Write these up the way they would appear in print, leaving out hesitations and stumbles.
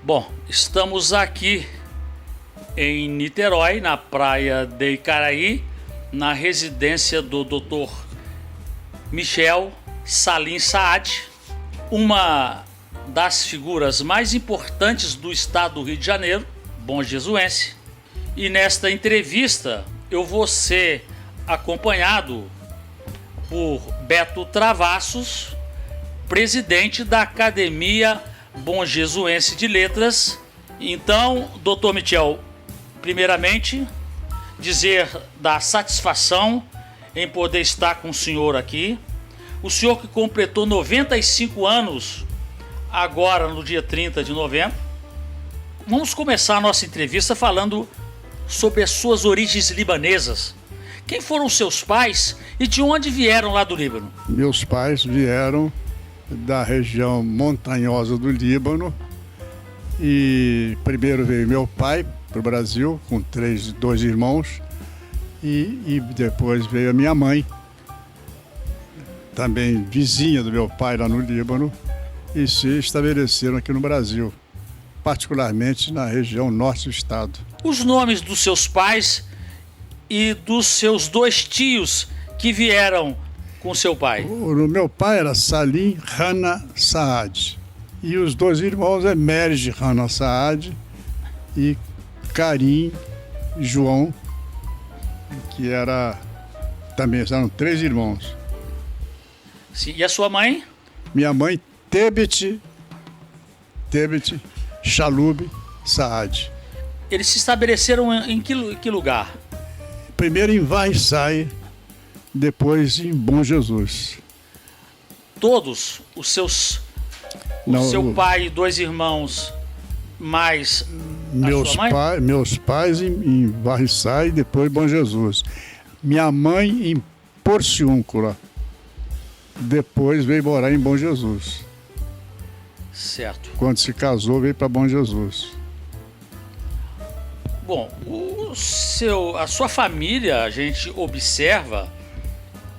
Bom, estamos aqui em Niterói, na praia de Icaraí, na residência do Dr. Michel Salim Saad, uma das figuras mais importantes do estado do Rio de Janeiro, bonjesuense. E nesta entrevista eu vou ser acompanhado por Beto Travassos, presidente da Academia Bonjesuense de Letras. Então, doutor Michel, primeiramente, dizer da satisfação em poder estar com o senhor aqui. O senhor que completou 95 anos agora no dia 30 de novembro. Vamos começar a nossa entrevista falando sobre as suas origens libanesas. Quem foram seus pais e de onde vieram lá do Líbano? Meus pais vieram da região montanhosa do Líbano e primeiro veio meu pai para o Brasil com dois irmãos e depois veio a minha mãe, também vizinha do meu pai lá no Líbano, e se estabeleceram aqui no Brasil, particularmente na região norte do estado. Os nomes dos seus pais e dos seus dois tios que vieram com seu pai? O meu pai era Salim Rana Saad e os dois irmãos é Merj Rana Saad e Karim João, que também eram três irmãos. Sim, e a sua mãe? Minha mãe, Tebet Chalub Saad. Eles se estabeleceram em que lugar? Primeiro em Varriçai, depois em Bom Jesus. Todos os seus... seu pai e dois irmãos, mais a sua mãe? Meus pais em Varriçai e depois Bom Jesus. Minha mãe em Porciúncula. Depois veio morar em Bom Jesus. Certo. Quando se casou, veio para Bom Jesus. Bom, a sua família, a gente observa,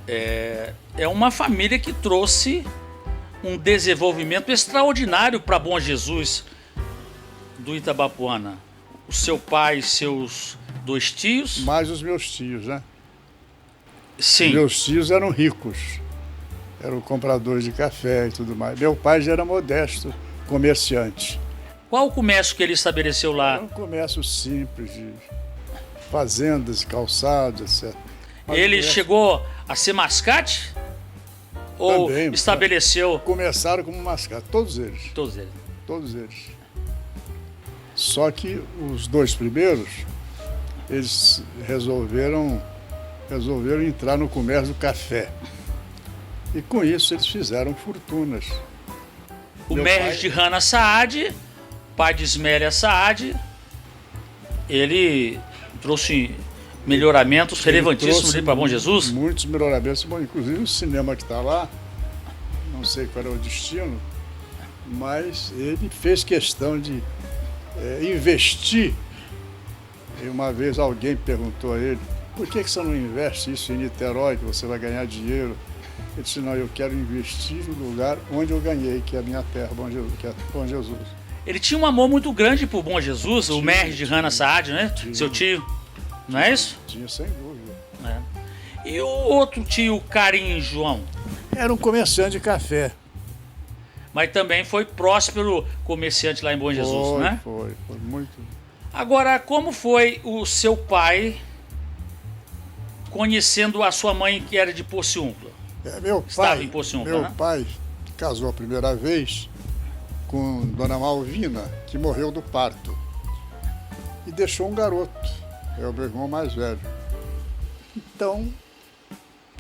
é uma família que trouxe um desenvolvimento extraordinário para Bom Jesus do Itabapoana. O seu pai e seus dois tios. Mais os meus tios, né? Sim. Meus tios eram ricos. Eram compradores de café e tudo mais. Meu pai já era modesto, comerciante. Qual o comércio que ele estabeleceu lá? Era um comércio simples, de fazendas, calçados, etc. Mas ele chegou a ser mascate? Ou também, estabeleceu? Começaram como mascate, todos eles. Todos eles. Todos eles. Só que os dois primeiros, eles resolveram entrar no comércio do café. E com isso eles fizeram fortunas. O Merj Rana Saad, pai de Ismélia Saad, ele trouxe melhoramentos relevantíssimos para Bom Jesus? Muitos melhoramentos, bom, inclusive o cinema que está lá, não sei qual é o destino, mas ele fez questão de investir. E uma vez alguém perguntou a ele, por que você não investe isso em Niterói, que você vai ganhar dinheiro? Ele disse, não, eu quero investir no lugar onde eu ganhei, que é a minha terra, Bom Jesus, que é Bom Jesus. Ele tinha um amor muito grande por Bom Jesus, o Merj Rana Saad, né? Seu tio, não é isso? Tinha, sem dúvida. E o outro tio, Karim João? Era um comerciante de café. Mas também foi próspero comerciante lá em Bom Jesus, né? Foi muito. Agora, como foi o seu pai conhecendo a sua mãe, que era de Porciúncula? Estava em Porciúncula, meu pai casou a primeira vez com Dona Malvina, que morreu do parto. E deixou um garoto, é o meu irmão mais velho. Então,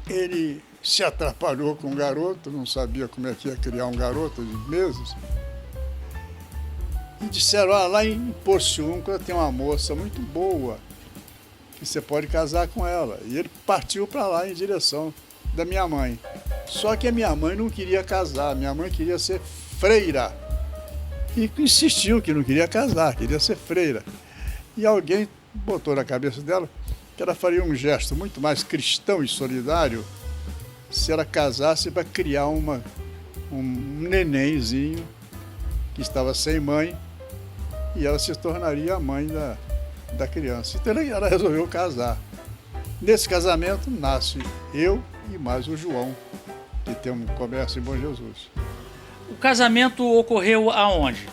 ele se atrapalhou com o garoto, não sabia como é que ia criar um garoto de meses. E disseram, lá em Porciúncula tem uma moça muito boa, que você pode casar com ela. E ele partiu para lá em direção da minha mãe. Só que a minha mãe não queria casar, minha mãe queria ser freira. E insistiu que não queria casar, queria ser freira. E alguém botou na cabeça dela que ela faria um gesto muito mais cristão e solidário se ela casasse para criar um nenenzinho que estava sem mãe e ela se tornaria a mãe da criança. Então ela resolveu casar. Nesse casamento nasce eu e mais o João, que tem um comércio em Bom Jesus. O casamento ocorreu aonde?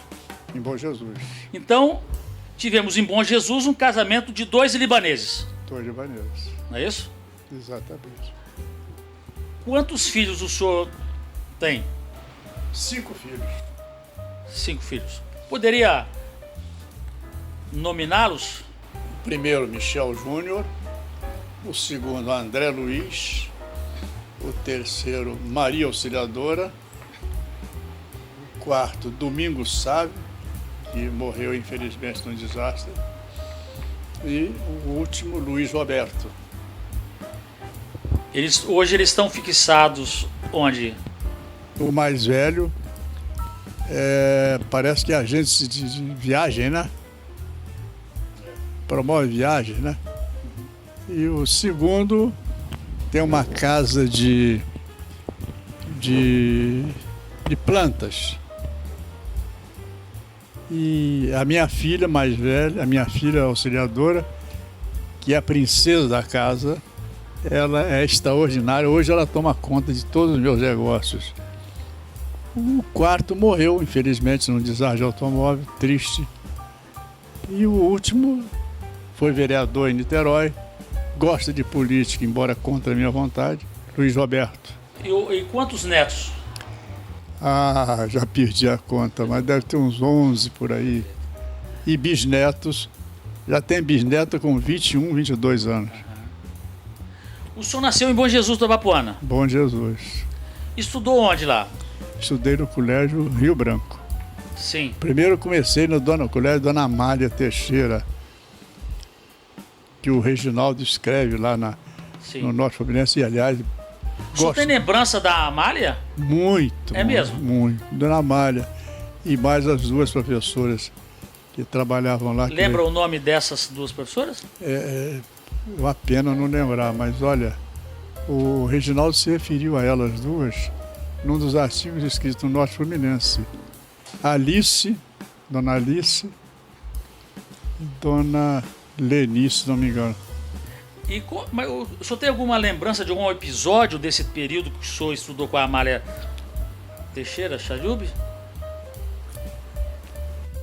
Em Bom Jesus. Então, tivemos em Bom Jesus um casamento de 2 libaneses. Dois libaneses. Não é isso? Exatamente. Quantos filhos o senhor tem? 5 filhos. 5 filhos. Poderia nominá-los? O primeiro, Michel Júnior. O segundo, André Luiz. O terceiro, Maria Auxiliadora. O quarto, Domingos Sábio, que morreu infelizmente num desastre. E o último, Luiz Roberto. Hoje eles estão fixados onde? O mais velho parece que é agente de viagem, né? Promove viagem, né? E o segundo tem uma casa de plantas. E a minha filha mais velha, a minha filha auxiliadora, que é a princesa da casa, ela é extraordinária. Hoje ela toma conta de todos os meus negócios. O quarto morreu, infelizmente, num desastre de automóvel, triste. E o último foi vereador em Niterói, gosta de política, embora contra a minha vontade, Luiz Roberto. E quantos netos? Ah, já perdi a conta, mas deve ter uns 11 por aí. E bisnetos, já tem bisneto com 21, 22 anos. O senhor nasceu em Bom Jesus do Abapuana. Bom Jesus. Estudou onde lá? Estudei no Colégio Rio Branco. Sim. Primeiro comecei no Colégio Dona Amália Teixeira, que o Reginaldo escreve lá no Norte Fluminense, e aliás, o senhor tem lembrança da Amália? Muito. É mesmo? Muito. Dona Amália e mais as duas professoras que trabalhavam lá. Lembra o nome dessas duas professoras? É uma pena não lembrar, mas olha, o Reginaldo se referiu a elas duas num dos artigos escritos no Norte Fluminense. Alice, Dona Alice e Dona Lenice, se não me engano. Mas o senhor tem alguma lembrança de algum episódio desse período que o senhor estudou com a Amália Teixeira, Chajub?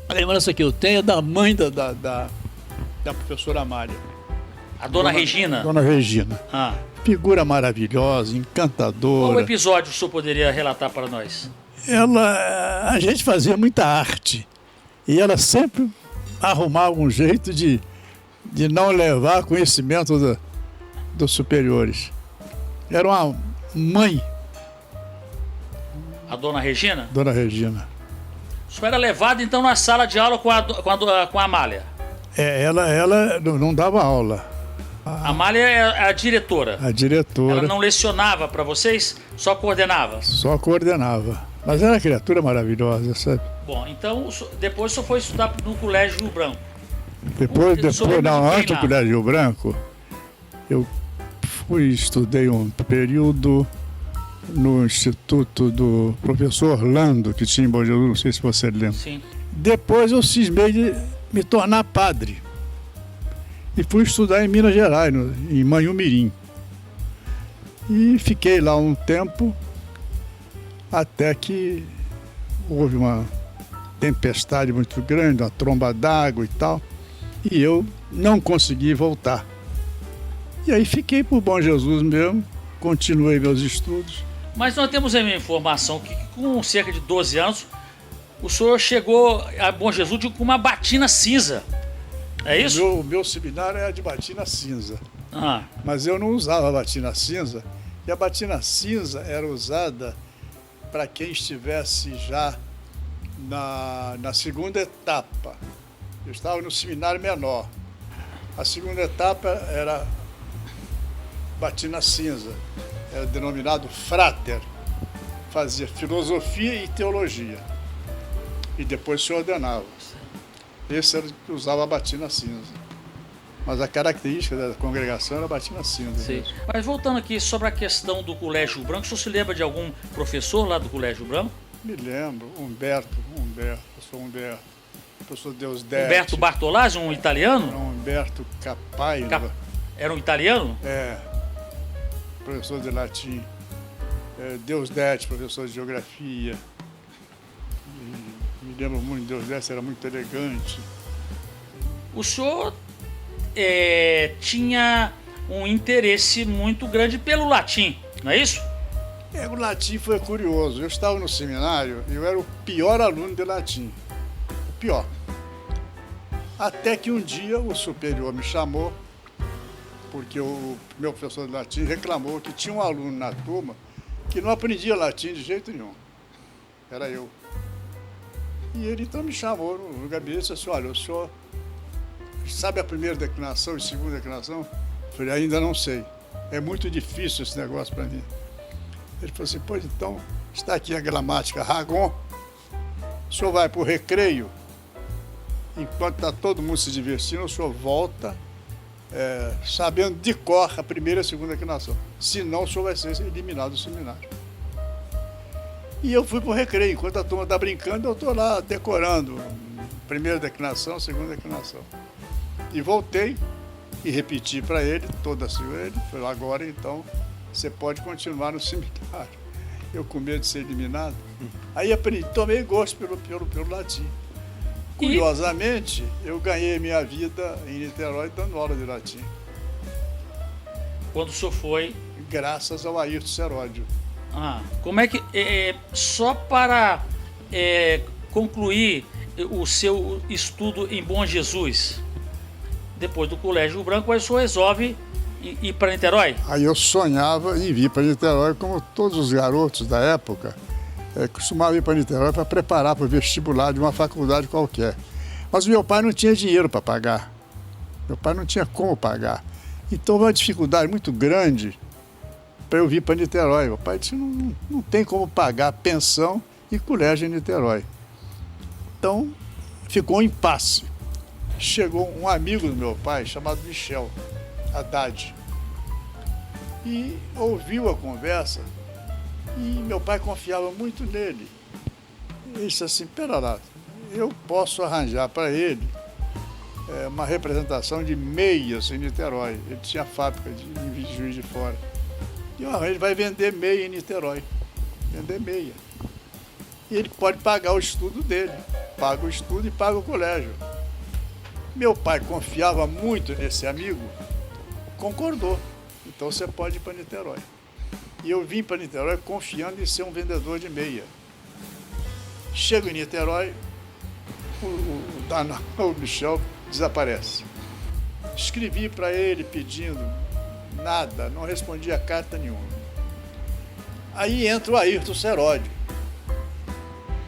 A lembrança que eu tenho é da mãe da professora Amália. A Dona Regina? Dona Regina. Ah. Figura maravilhosa, encantadora. Qual episódio o senhor poderia relatar para nós? A gente fazia muita arte. E ela sempre arrumava um jeito de não levar conhecimento dos superiores. Era uma mãe. A Dona Regina? Dona Regina. O senhor era levado então na sala de aula com a Amália? Ela não dava aula. A Amália é a diretora? A diretora. Ela não lecionava para vocês? Só coordenava? Só coordenava. Mas era uma criatura maravilhosa, sabe? Bom, então depois o senhor foi estudar no Colégio Rio Branco? Antes do Colégio Rio Branco, eu estudei um período no Instituto do Professor Orlando, que tinha em Bom Jesus, não sei se você lembra. Sim. Depois eu cismei de me tornar padre. E fui estudar em Minas Gerais, em Manhumirim. E fiquei lá um tempo, até que houve uma tempestade muito grande, uma tromba d'água e tal. E eu não consegui voltar. E aí fiquei por Bom Jesus mesmo, continuei meus estudos. Mas nós temos a informação que com cerca de 12 anos, o senhor chegou a Bom Jesus com uma batina cinza. É isso? O meu seminário era de batina cinza. Ah. Mas eu não usava batina cinza. E a batina cinza era usada para quem estivesse já na segunda etapa. Eu estava no seminário menor. A segunda etapa era batina cinza. Era denominado frater. Fazia filosofia e teologia. E depois se ordenava. Esse era o que usava a batina cinza. Mas a característica da congregação era a batina cinza. Sim. Mas voltando aqui sobre a questão do Colégio Branco, o senhor se lembra de algum professor lá do Colégio Branco? Me lembro, Humberto, professor Humberto. professor Deusdete. Humberto Bartolazzi, um italiano? Não, Humberto Capaio. Era um italiano? Professor de latim. Deusdete, professor de geografia. Me lembro muito, Deusdete era muito elegante. O senhor tinha um interesse muito grande pelo latim, não é isso? O latim foi curioso. Eu estava no seminário e eu era o pior aluno de latim. O pior. Até que um dia o superior me chamou, porque o meu professor de latim reclamou que tinha um aluno na turma que não aprendia latim de jeito nenhum. Era eu. E ele então me chamou no gabinete e disse: olha, o senhor sabe a primeira declinação e a segunda declinação? Eu falei: ainda não sei. É muito difícil esse negócio para mim. Ele falou assim: pois então, está aqui a gramática Ragon. O senhor vai para o recreio, enquanto está todo mundo se divertindo, o senhor volta sabendo de cor a primeira e a segunda declinação. Senão, o senhor vai ser eliminado do seminário. E eu fui para o recreio. Enquanto a turma está brincando, eu estou lá decorando primeira declinação, segunda declinação. E voltei e repeti para ele, toda assim, ele falou: agora então você pode continuar no seminário. Eu com medo de ser eliminado. Aí aprendi, tomei gosto pelo latim. Curiosamente, eu ganhei minha vida em Niterói dando aula de latim. Quando o senhor foi? Graças ao Ayrton Seródio. Como é que... só para concluir o seu estudo em Bom Jesus, depois do Colégio Branco, aí o senhor resolve ir para Niterói? Aí eu sonhava em vir para Niterói, como todos os garotos da época, costumavam ir para Niterói para preparar para o vestibular de uma faculdade qualquer. Mas meu pai não tinha dinheiro para pagar. Meu pai não tinha como pagar. Então, uma dificuldade muito grande para eu vir para Niterói. Meu pai disse: não tem como pagar pensão e colégio em Niterói. Então, ficou um impasse. Chegou um amigo do meu pai, chamado Michel Haddad, e ouviu a conversa, e meu pai confiava muito nele. Ele disse assim: pera lá, eu posso arranjar para ele uma representação de meias em Niterói. Ele tinha fábrica em Juiz de Fora. E ele vai vender meia em Niterói. Vender meia. E ele pode pagar o estudo dele. Paga o estudo e paga o colégio. Meu pai confiava muito nesse amigo, concordou. Então você pode ir para Niterói. E eu vim para Niterói confiando em ser um vendedor de meia. Chego em Niterói, o Michel desaparece. Escrevi para ele pedindo, nada, não respondia carta nenhuma. Aí entra o Ayrton Seródio,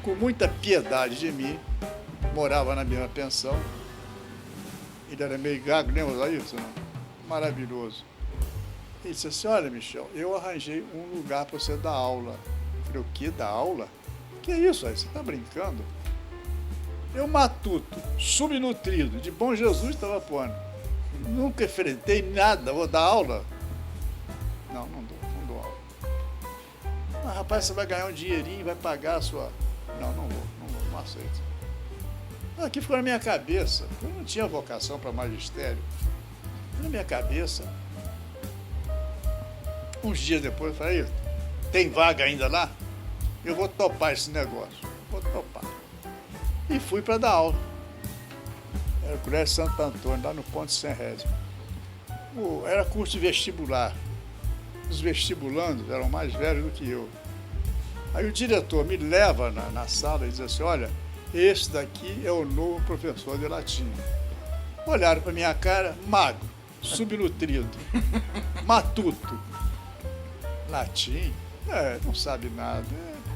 com muita piedade de mim, morava na mesma pensão. Ele era meio gago, lembra do Ayrton? Maravilhoso. Ele disse assim: olha, Michel, eu arranjei um lugar para você dar aula. Eu falei: o quê? Dar aula? Que é isso aí? Você está brincando? Eu, matuto, subnutrido, de Bom Jesus estava pondo. Nunca enfrentei nada, vou dar aula? Não dou aula. Mas, rapaz, você vai ganhar um dinheirinho, vai pagar a sua... Não aceito. Aqui ficou na minha cabeça. Eu não tinha vocação para magistério. Na minha cabeça. Uns dias depois eu falei: tem vaga ainda lá? Eu vou topar esse negócio. Vou topar. E fui para dar aula. Era o Colégio Santo Antônio, lá no Ponte Sem-Résimo. Era curso de vestibular. Os vestibulandos eram mais velhos do que eu. Aí o diretor me leva na sala e diz assim: olha, esse daqui é o novo professor de latim. Olharam para minha cara: magro, subnutrido, matuto. Latim? Não sabe nada.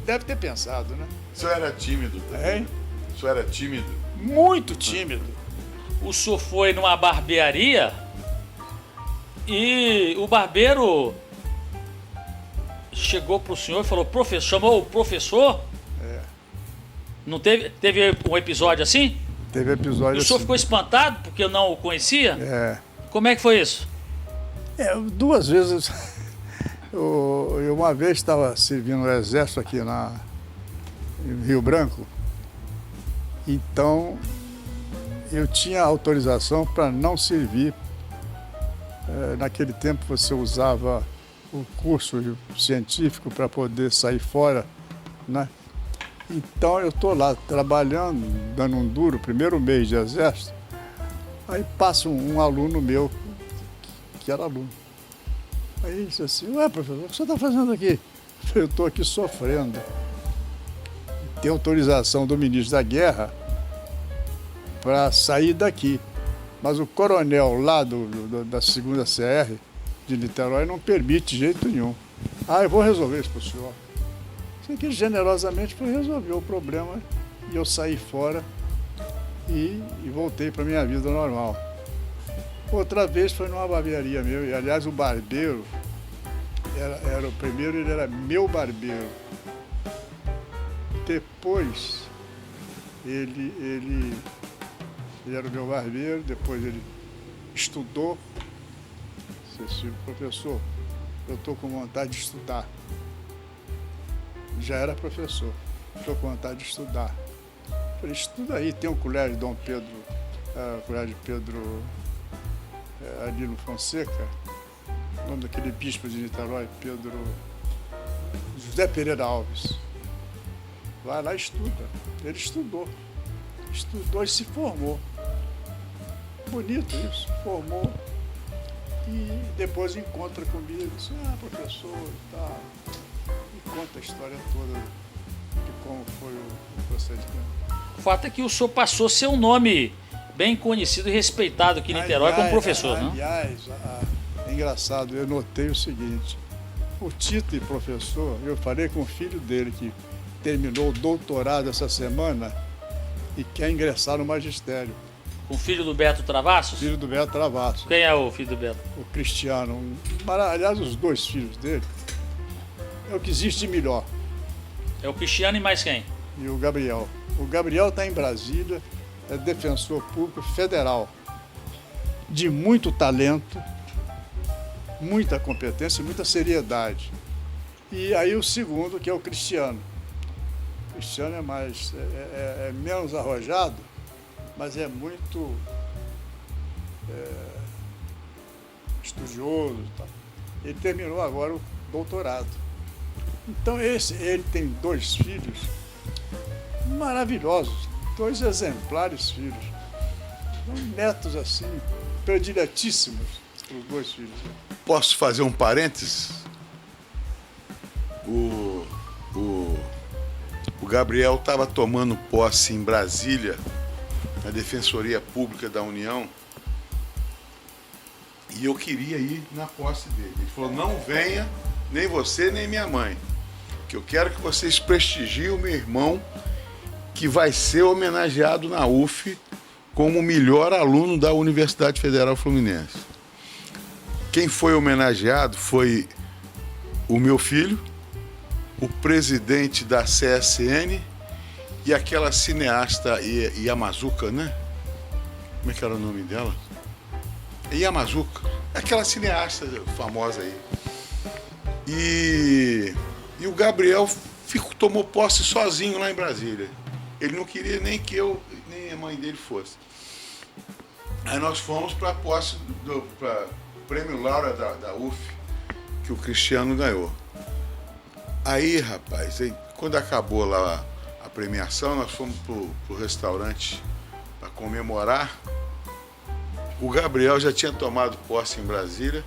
Deve ter pensado, né? O senhor era tímido também? O senhor era tímido? Muito tímido. O senhor foi numa barbearia e o barbeiro chegou pro senhor e falou: professor, chamou o professor? Não teve um episódio assim? Teve episódio E o senhor assim. ficou espantado porque eu não o conhecia? Como é que foi isso? Duas vezes. Eu uma vez estava servindo no exército aqui em Rio Branco. Então, eu tinha autorização para não servir. Naquele tempo você usava o curso científico para poder sair fora, né? Então eu estou lá trabalhando, dando um duro, primeiro mês de exército, aí passa um aluno meu, que era aluno. Aí ele disse assim, ué, professor, o que você está fazendo aqui? Eu falei, eu estou aqui sofrendo. Tem autorização do ministro da Guerra para sair daqui. Mas o coronel lá da 2ª CR de Niterói não permite de jeito nenhum. Ah, eu vou resolver isso para o senhor. Sei que ele generosamente resolveu o problema e eu saí fora e voltei para a minha vida normal. Outra vez foi numa barbearia meu, e aliás o barbeiro era o primeiro, ele era meu barbeiro. Depois ele era o meu barbeiro, depois ele estudou. Disse, professor, eu estou com vontade de estudar. Já era professor, estou com vontade de estudar. Falei, estuda aí, tem um colégio de Dom Pedro, colégio de Pedro Alino Fonseca, o nome daquele bispo de Niterói, Pedro José Pereira Alves. Vai lá e estuda. Ele estudou e se formou. Bonito isso, formou. E depois encontra comigo, diz, professor e tal. E conta a história toda de como foi o procedimento. O fato é que o senhor passou seu nome bem conhecido e respeitado aqui em Niterói como professor, né? Aliás, é engraçado, eu notei o seguinte, o título de professor, eu falei com o filho dele que terminou o doutorado essa semana e quer ingressar no magistério. Com o filho do Beto Travassos? Filho do Beto Travassos. Quem é o filho do Beto? O Cristiano. Aliás, os dois filhos dele é o que existe de melhor. É o Cristiano e mais quem? E o Gabriel. O Gabriel está em Brasília, é defensor público federal, de muito talento, muita competência e muita seriedade. E aí o segundo, que é o Cristiano. O Cristiano é menos arrojado, mas é muito estudioso. Tá? Ele terminou agora o doutorado. Então ele tem 2 filhos maravilhosos, 2 exemplares filhos. Netos assim, prediletíssimos, os 2 filhos. Posso fazer um parênteses? O Gabriel estava tomando posse em Brasília, na Defensoria Pública da União, e eu queria ir na posse dele. Ele falou, não venha, nem você, nem minha mãe, que eu quero que vocês prestigiem o meu irmão, que vai ser homenageado na UF como o melhor aluno da Universidade Federal Fluminense. Quem foi homenageado foi o meu filho, o presidente da CSN e aquela cineasta Yamazuka, né? Como é que era o nome dela? Yamazuka, aquela cineasta famosa aí. E o Gabriel tomou posse sozinho lá em Brasília. Ele não queria nem que eu, nem a mãe dele fosse. Aí nós fomos para a posse para o Prêmio Laura da UF, que o Cristiano ganhou. Aí, rapaz, quando acabou lá a premiação, nós fomos pro restaurante para comemorar. O Gabriel já tinha tomado posse em Brasília,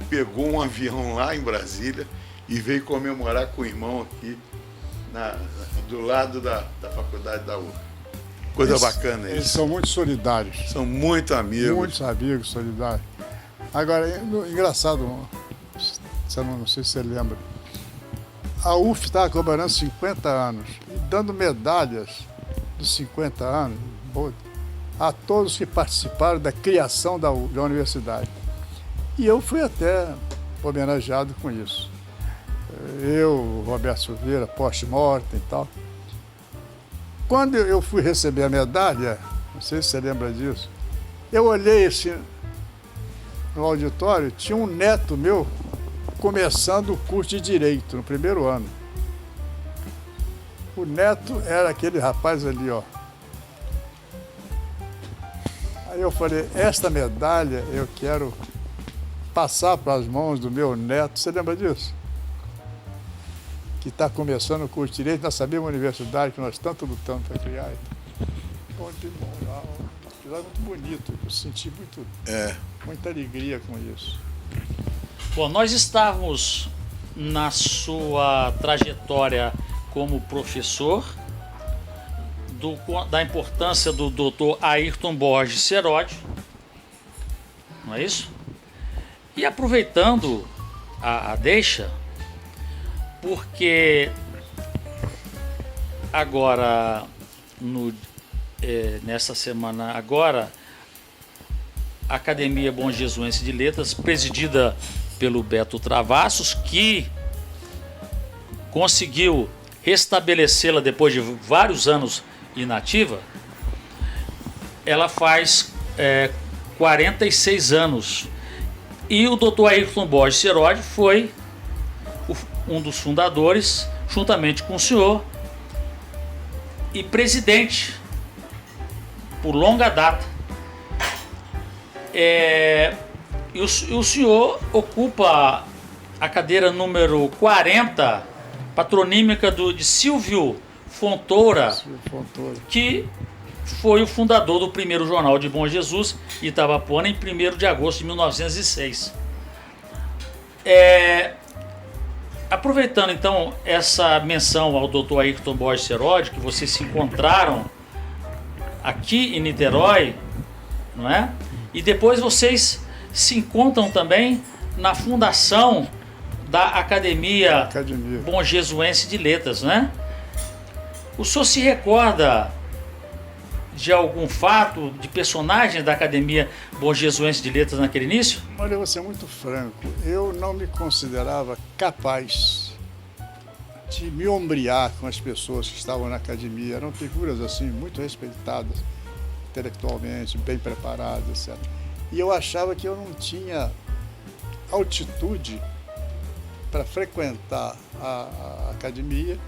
pegou um avião lá em Brasília e veio comemorar com o irmão aqui do lado da faculdade da UF. Coisa bacana isso. Eles são muito solidários. São muito amigos. Muitos amigos solidários. Agora, engraçado, não sei se você lembra, a UF estava comemorando 50 anos e dando medalhas dos 50 anos a todos que participaram da criação da universidade. E eu fui até homenageado com isso. Eu, Roberto Silveira, post-mortem e tal. Quando eu fui receber a medalha, não sei se você lembra disso, eu olhei assim, no auditório, tinha um neto meu começando o curso de Direito, no primeiro ano. O neto era aquele rapaz ali, ó. Aí eu falei, esta medalha eu quero passar para as mãos do meu neto. Você lembra disso? Que está começando o curso de Direito, nós sabemos a universidade que nós tanto lutamos para criar. Muito bonito, eu senti muita alegria com isso. Bom, nós estávamos na sua trajetória como professor, da importância do Dr. Ayrton Borges Seródio, não é isso? E aproveitando a deixa, porque agora, nessa semana agora, a Academia Bom Jesuense de Letras, presidida pelo Beto Travassos, que conseguiu restabelecê-la depois de vários anos inativa, ela faz 46 anos. E o Dr. Ayrton Borges Seródio foi um dos fundadores, juntamente com o senhor, e presidente por longa data. E o senhor ocupa a cadeira número 40, patronímica de Silvio Fontoura, que foi o fundador do primeiro jornal de Bom Jesus, Itabapoana, em 1º de agosto de 1906. Aproveitando então essa menção ao Dr. Ayrton Borges Seródio, que vocês se encontraram aqui em Niterói, não é? E depois vocês se encontram também na fundação da Academia Bom Jesuense de Letras, né? O senhor se recorda de algum fato, de personagem da Academia Bom Jesuense de Letras naquele início? Olha, eu vou ser muito franco, eu não me considerava capaz de me ombrear com as pessoas que estavam na academia. Eram figuras assim muito respeitadas intelectualmente, bem preparadas, etc. E eu achava que eu não tinha altitude para frequentar a academia,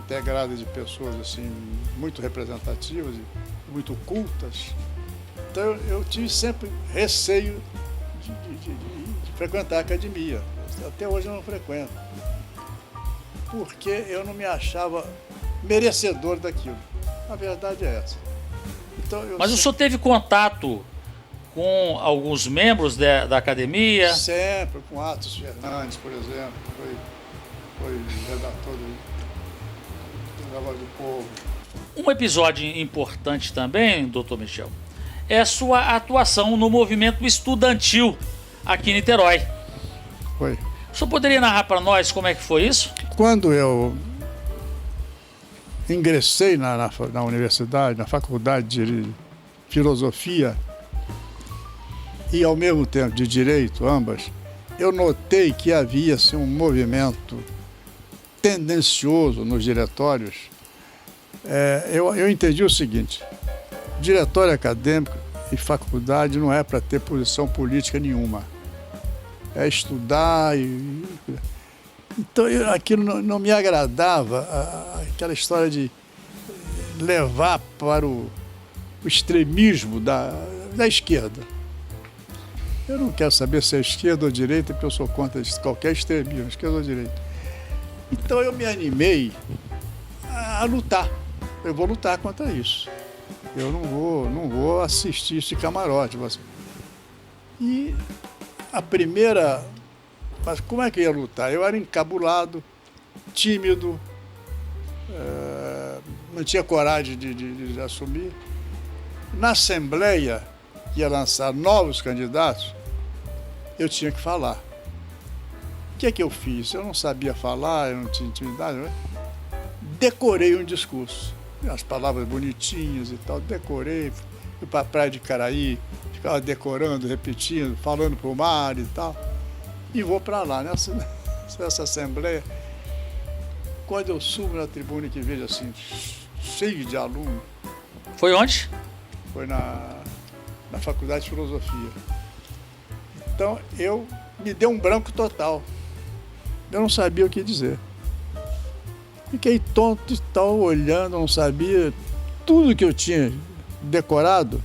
integrada de pessoas assim muito representativas e muito cultas. Então eu tive sempre receio de frequentar a academia. Até hoje eu não frequento, porque eu não me achava merecedor daquilo. A verdade é essa. Então, mas o senhor teve contato com alguns membros da academia? Sempre, com Atos Fernandes, por exemplo, foi redator da Voz do Povo. Um episódio importante também, doutor Michel, é a sua atuação no movimento estudantil aqui em Niterói. Foi. O senhor poderia narrar para nós como é que foi isso? Quando eu ingressei na universidade, na faculdade de filosofia e ao mesmo tempo de direito, ambas, eu notei que havia assim, um movimento tendencioso nos diretórios. Eu entendi o seguinte: diretório acadêmico e faculdade não é para ter posição política nenhuma, é estudar então aquilo não me agradava, aquela história de levar para o extremismo da esquerda. Eu não quero saber se é esquerda ou direita, porque eu sou contra qualquer extremismo, esquerda ou direita. Então eu me animei a lutar. Eu vou lutar contra isso. Eu não vou assistir esse camarote. E a primeira... Mas como é que eu ia lutar? Eu era encabulado, tímido, não tinha coragem de assumir. Na Assembleia, que ia lançar novos candidatos, eu tinha que falar. O que é que eu fiz? Eu não sabia falar, eu não tinha intimidade. Decorei um discurso, as palavras bonitinhas e tal, decorei, fui para a praia de Caraí, ficava decorando, repetindo, falando para o mar e tal. E vou para lá, nessa Assembleia. Quando eu subo na tribuna que vejo assim, cheio de alunos. Foi onde? Foi na Faculdade de Filosofia. Então, me deu um branco total. Eu não sabia o que dizer. Fiquei tonto e tal, olhando, não sabia. Tudo que eu tinha decorado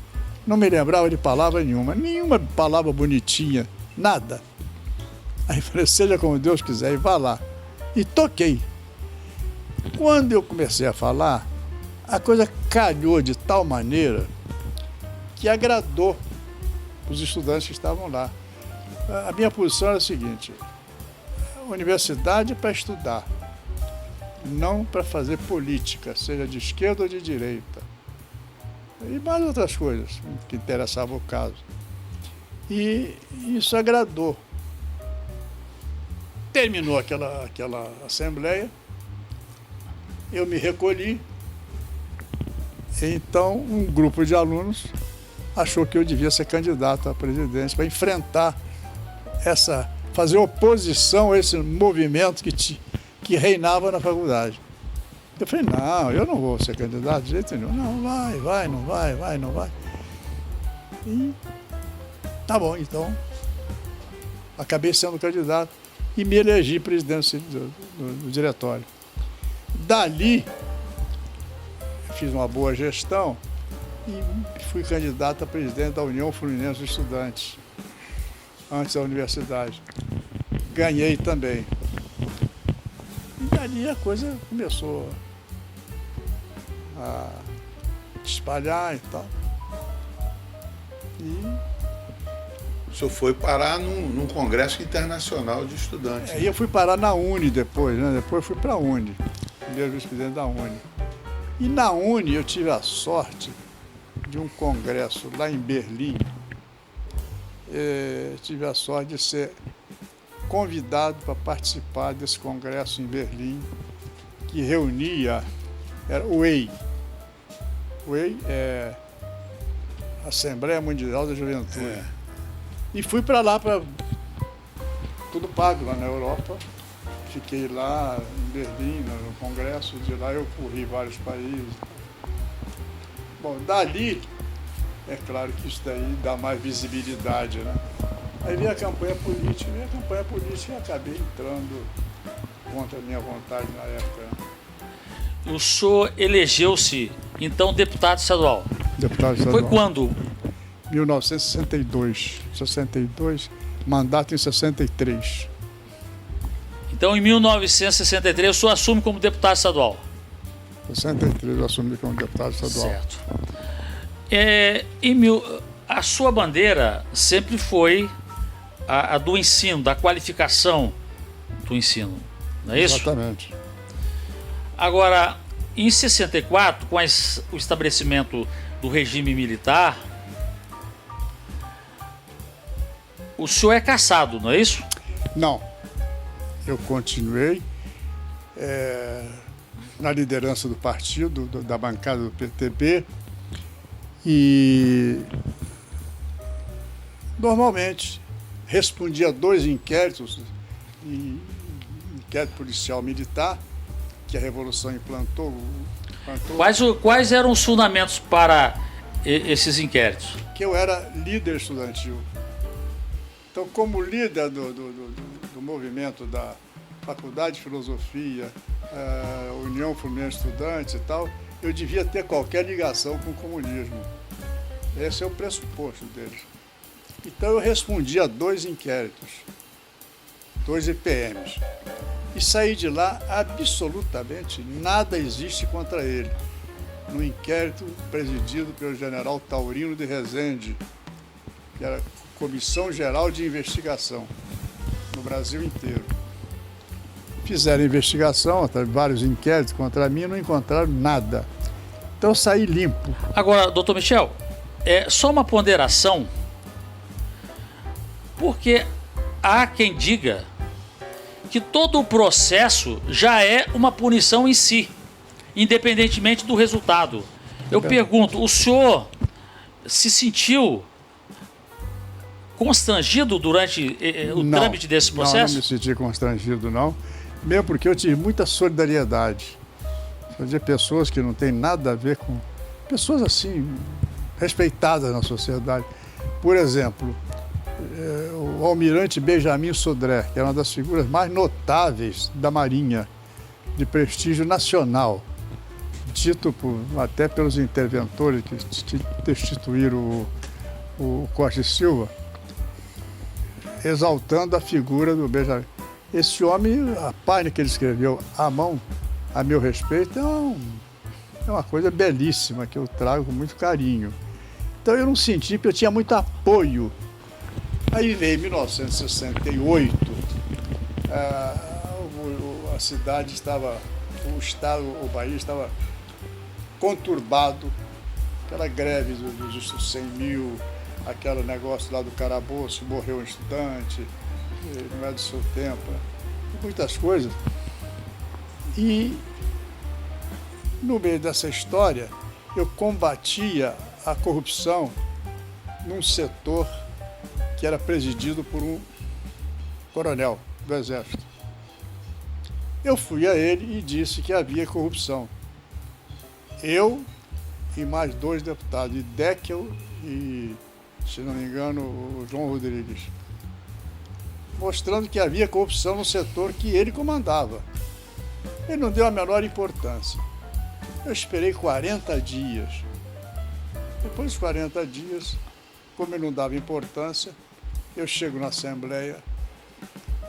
Não me lembrava de palavra nenhuma palavra bonitinha, nada. Aí falei, seja como Deus quiser, e vá lá. E toquei. Quando eu comecei a falar, a coisa calhou de tal maneira que agradou os estudantes que estavam lá. A minha posição era a seguinte: a universidade é para estudar, não para fazer política, seja de esquerda ou de direita. E mais outras coisas que interessavam o caso. E isso agradou. Terminou aquela assembleia, eu me recolhi. Então, um grupo de alunos achou que eu devia ser candidato à presidência para enfrentar fazer oposição a esse movimento que reinava na faculdade. Eu falei, não, eu não vou ser candidato de jeito nenhum. Não, não vai. E tá bom, então acabei sendo candidato e me elegi presidente do diretório. Dali, fiz uma boa gestão e fui candidato a presidente da União Fluminense dos Estudantes, antes da universidade. Ganhei também. E dali a coisa começou a espalhar e tal. E O senhor foi parar num congresso internacional de estudantes. aí eu fui parar na Uni depois, né? Depois fui para a Uni, primeiro vice-presidente da Uni. E na Uni eu tive a sorte de um congresso lá em Berlim. Tive a sorte de ser convidado para participar desse congresso em Berlim, que reunia, era o EI. O EI é Assembleia Mundial da Juventude. E fui para lá, tudo pago lá na Europa. Fiquei lá em Berlim, no congresso, de lá eu corri vários países. Bom, dali, é claro que isso daí dá mais visibilidade, né? Aí veio a campanha política, e acabei entrando contra a minha vontade na época. Né? O senhor elegeu-se, então, deputado estadual. Deputado estadual. Foi quando? 1962, mandato em 63. Então, em 1963, o senhor assume como deputado estadual. 63 eu assumi como deputado estadual. Certo. A sua bandeira sempre foi a do ensino, da qualificação do ensino, não é isso? Exatamente. Agora, em 64, com o estabelecimento do regime militar, o senhor é cassado, não é isso? Não. Eu continuei na liderança do partido, da bancada do PTB, e normalmente respondia a 2 inquéritos, inquérito policial militar, que a Revolução implantou. Quais eram os fundamentos para esses inquéritos? Que eu era líder estudantil. Então, como líder do movimento da Faculdade de Filosofia, União Fluminense Estudantes e tal, eu devia ter qualquer ligação com o comunismo. Esse é o pressuposto deles. Então, eu respondi a 2 inquéritos, 2 IPMs. E saí de lá absolutamente nada existe contra ele. No inquérito presidido pelo general Taurino de Rezende, que era Comissão Geral de Investigação, no Brasil inteiro. Fizeram investigação, vários inquéritos contra mim, não encontraram nada. Então eu saí limpo. Agora, doutor Michel, só uma ponderação, porque há quem diga que todo o processo já é uma punição em si, independentemente do resultado. Eu pergunto, o senhor se sentiu constrangido durante o trâmite desse processo? Não me senti constrangido, não. Mesmo porque eu tive muita solidariedade. De pessoas que não têm nada a ver com... Pessoas assim, respeitadas na sociedade. Por exemplo, o almirante Benjamin Sodré, que era uma das figuras mais notáveis da Marinha, de prestígio nacional. dito até pelos interventores que destituíram o Costa e Silva, exaltando a figura do Benjamin. Esse homem, a página que ele escreveu à mão, a meu respeito, é uma coisa belíssima que eu trago com muito carinho. Então eu não senti, porque eu tinha muito apoio. Aí veio 1968, a cidade estava, o país estava conturbado, aquela greve dos 100 mil, aquele negócio lá do Caraboço, morreu um estudante, não é do seu tempo, muitas coisas. E no meio dessa história, eu combatia a corrupção num setor que era presidido por um coronel do Exército. Eu fui a ele e disse que havia corrupção. Eu e mais 2 deputados, Deckel e, se não me engano, o João Rodrigues, mostrando que havia corrupção no setor que ele comandava. Ele não deu a menor importância. Eu esperei 40 dias. Depois dos 40 dias, como ele não dava importância, eu chego na Assembleia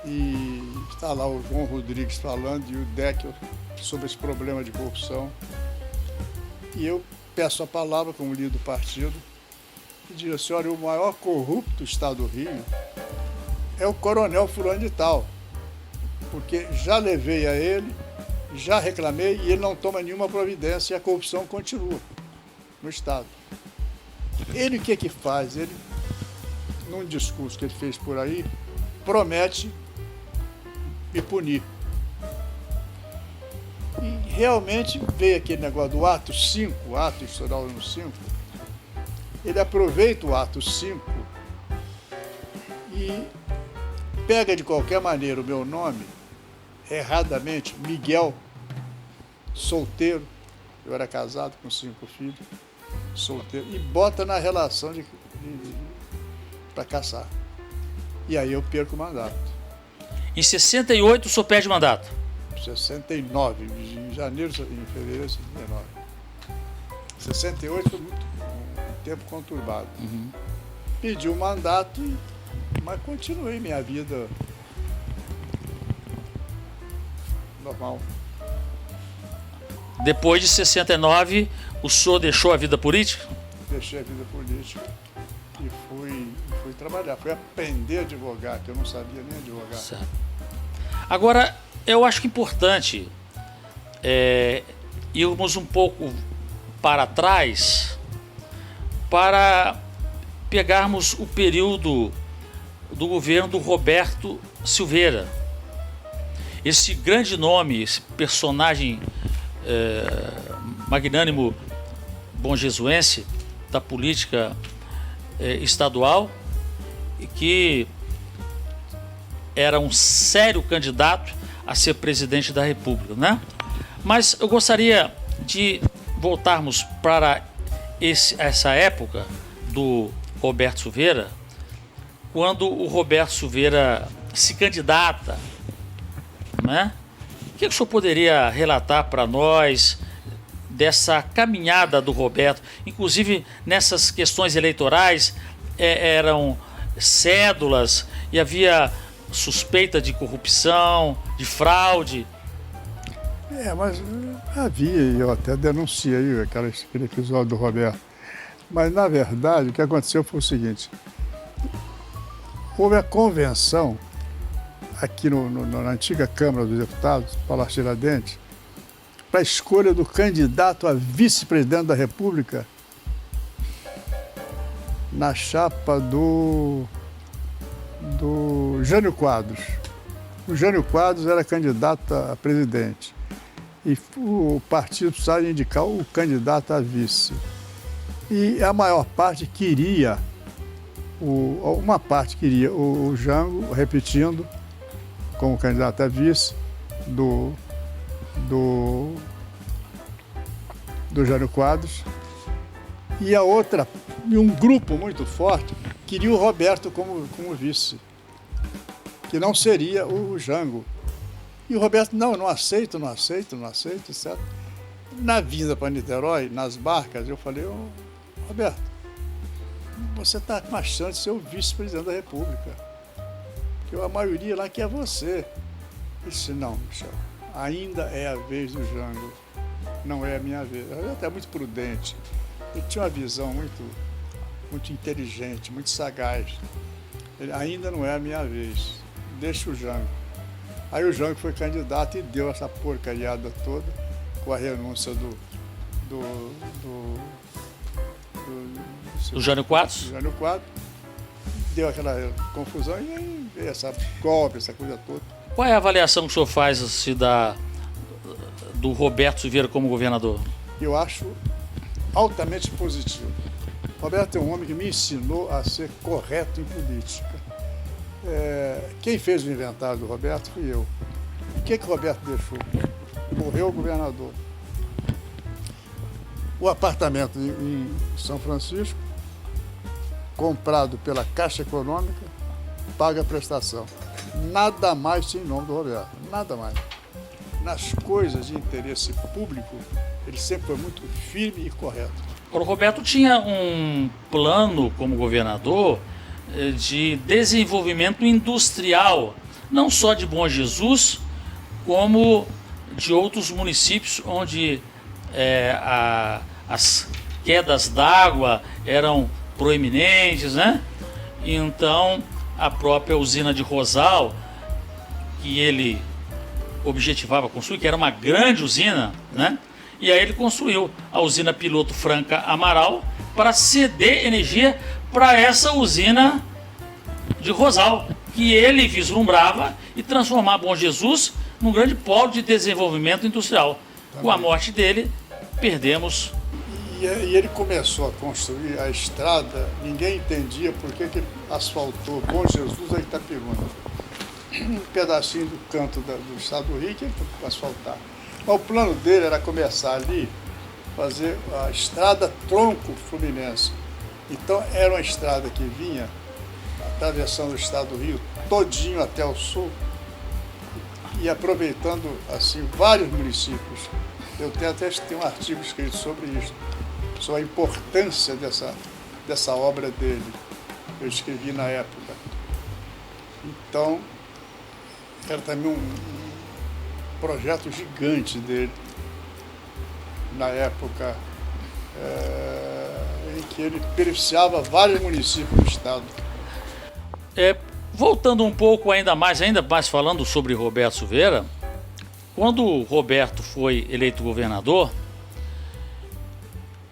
e está lá o João Rodrigues falando e o Deckel sobre esse problema de corrupção. E eu peço a palavra como líder do partido e digo assim, olha, o maior corrupto do estado do Rio é o coronel fulano de tal, porque já levei a ele, já reclamei e ele não toma nenhuma providência e a corrupção continua no estado. Ele o que faz? Ele, num discurso que ele fez por aí, promete me punir. E realmente veio aquele negócio do ato 5, ato institucional número 5, ele aproveita o ato 5 e pega de qualquer maneira o meu nome, erradamente, Miguel, solteiro, eu era casado com 5 filhos, solteiro, e bota na relação para caçar. E aí eu perco o mandato. Em 68 o senhor perde o mandato? 69, em janeiro, em fevereiro de 69. 68 foi um tempo conturbado. Uhum. Pedi o mandato, mas continuei minha vida normal. Depois de 69, o senhor deixou a vida política? Deixei a vida política e fui trabalhar, fui aprender a advogar, que eu não sabia nem advogar. Certo. Agora, eu acho que é importante irmos um pouco para trás para pegarmos o período do governo do Roberto Silveira. Esse grande nome, esse personagem magnânimo bonjesuense da política estadual, e que era um sério candidato a ser presidente da República, né? Mas eu gostaria de voltarmos para essa época do Roberto Silveira, quando o Roberto Silveira se candidata, né? O que o senhor poderia relatar para nós dessa caminhada do Roberto? Inclusive, nessas questões eleitorais, eram cédulas e havia suspeita de corrupção, de fraude. Mas havia, e eu até denunciei aquele episódio do Roberto. Mas, na verdade, o que aconteceu foi o seguinte. Houve a convenção aqui na antiga Câmara dos Deputados, Palácio Tiradentes, para a escolha do candidato a vice-presidente da República na chapa do Jânio Quadros. O Jânio Quadros era candidato a presidente e o partido precisava indicar o candidato a vice. E a maior parte queria, uma parte queria o Jango, repetindo, como candidato a vice do Jânio Quadros, e a outra, e um grupo muito forte, queria o Roberto como vice, que não seria o Jango. E o Roberto, não aceito, etc. Na vinda para Niterói, nas barcas, eu falei, ô, Roberto, você está com a chance de ser o vice-presidente da República. Porque a maioria lá quer você. Ele disse, não, Michel, ainda é a vez do Jango. Não é a minha vez. Ele até muito prudente. Ele tinha uma visão muito inteligente, muito sagaz. Ele, ainda não é a minha vez. Deixa o Jango. Aí o Jango foi candidato e deu essa porcariada toda com a renúncia do Jânio Quadros? Jânio Quadros. Deu aquela confusão e aí veio essa golpe, essa coisa toda. Qual é a avaliação que o senhor faz assim, do Roberto Silveira como governador? Eu acho altamente positivo. Roberto é um homem que me ensinou a ser correto em política. Quem fez o inventário do Roberto fui eu. O que o Roberto deixou? Morreu o governador. O apartamento em São Francisco, comprado pela Caixa Econômica, paga a prestação. Nada mais tinha em nome do Roberto, nada mais. Nas coisas de interesse público, ele sempre foi muito firme e correto. O Roberto tinha um plano como governador de desenvolvimento industrial, não só de Bom Jesus, como de outros municípios onde as quedas d'água eram proeminentes, né? Então, a própria usina de Rosal, que ele objetivava construir, que era uma grande usina, né? E aí ele construiu a usina Piloto Franca Amaral para ceder energia para essa usina de Rosal, que ele vislumbrava e transformar Bom Jesus num grande polo de desenvolvimento industrial. Com a morte dele, perdemos. E ele começou a construir a estrada, ninguém entendia por que ele asfaltou Bom Jesus a Itapiruna. Um pedacinho do canto do estado do Rio que ele foi asfaltar. Mas o plano dele era começar ali, fazer a estrada tronco fluminense. Então era uma estrada que vinha atravessando o estado do Rio todinho até o sul e aproveitando assim vários municípios. Eu tenho um artigo escrito sobre isso, sobre a importância dessa obra dele. Eu escrevi na época. Então, era também um projeto gigante dele, na época em que ele beneficiava vários municípios do estado. Voltando um pouco ainda mais falando sobre Roberto Silveira, quando o Roberto foi eleito governador,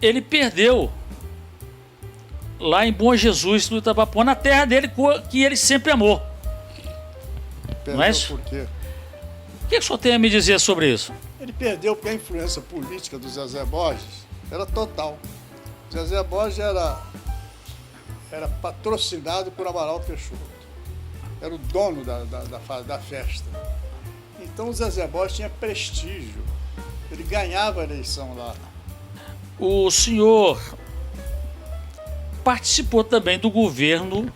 ele perdeu lá em Bom Jesus do Itabapoana, na terra dele, que ele sempre amou. Perdeu não é isso? Por quê? O que o senhor tem a me dizer sobre isso? Ele perdeu porque a influência política do Zezé Borges era total. O Zezé Borges era patrocinado por Amaral Peixoto. Era o dono da festa. Então o Zezé Borges tinha prestígio. Ele ganhava a eleição lá. O senhor participou também do governo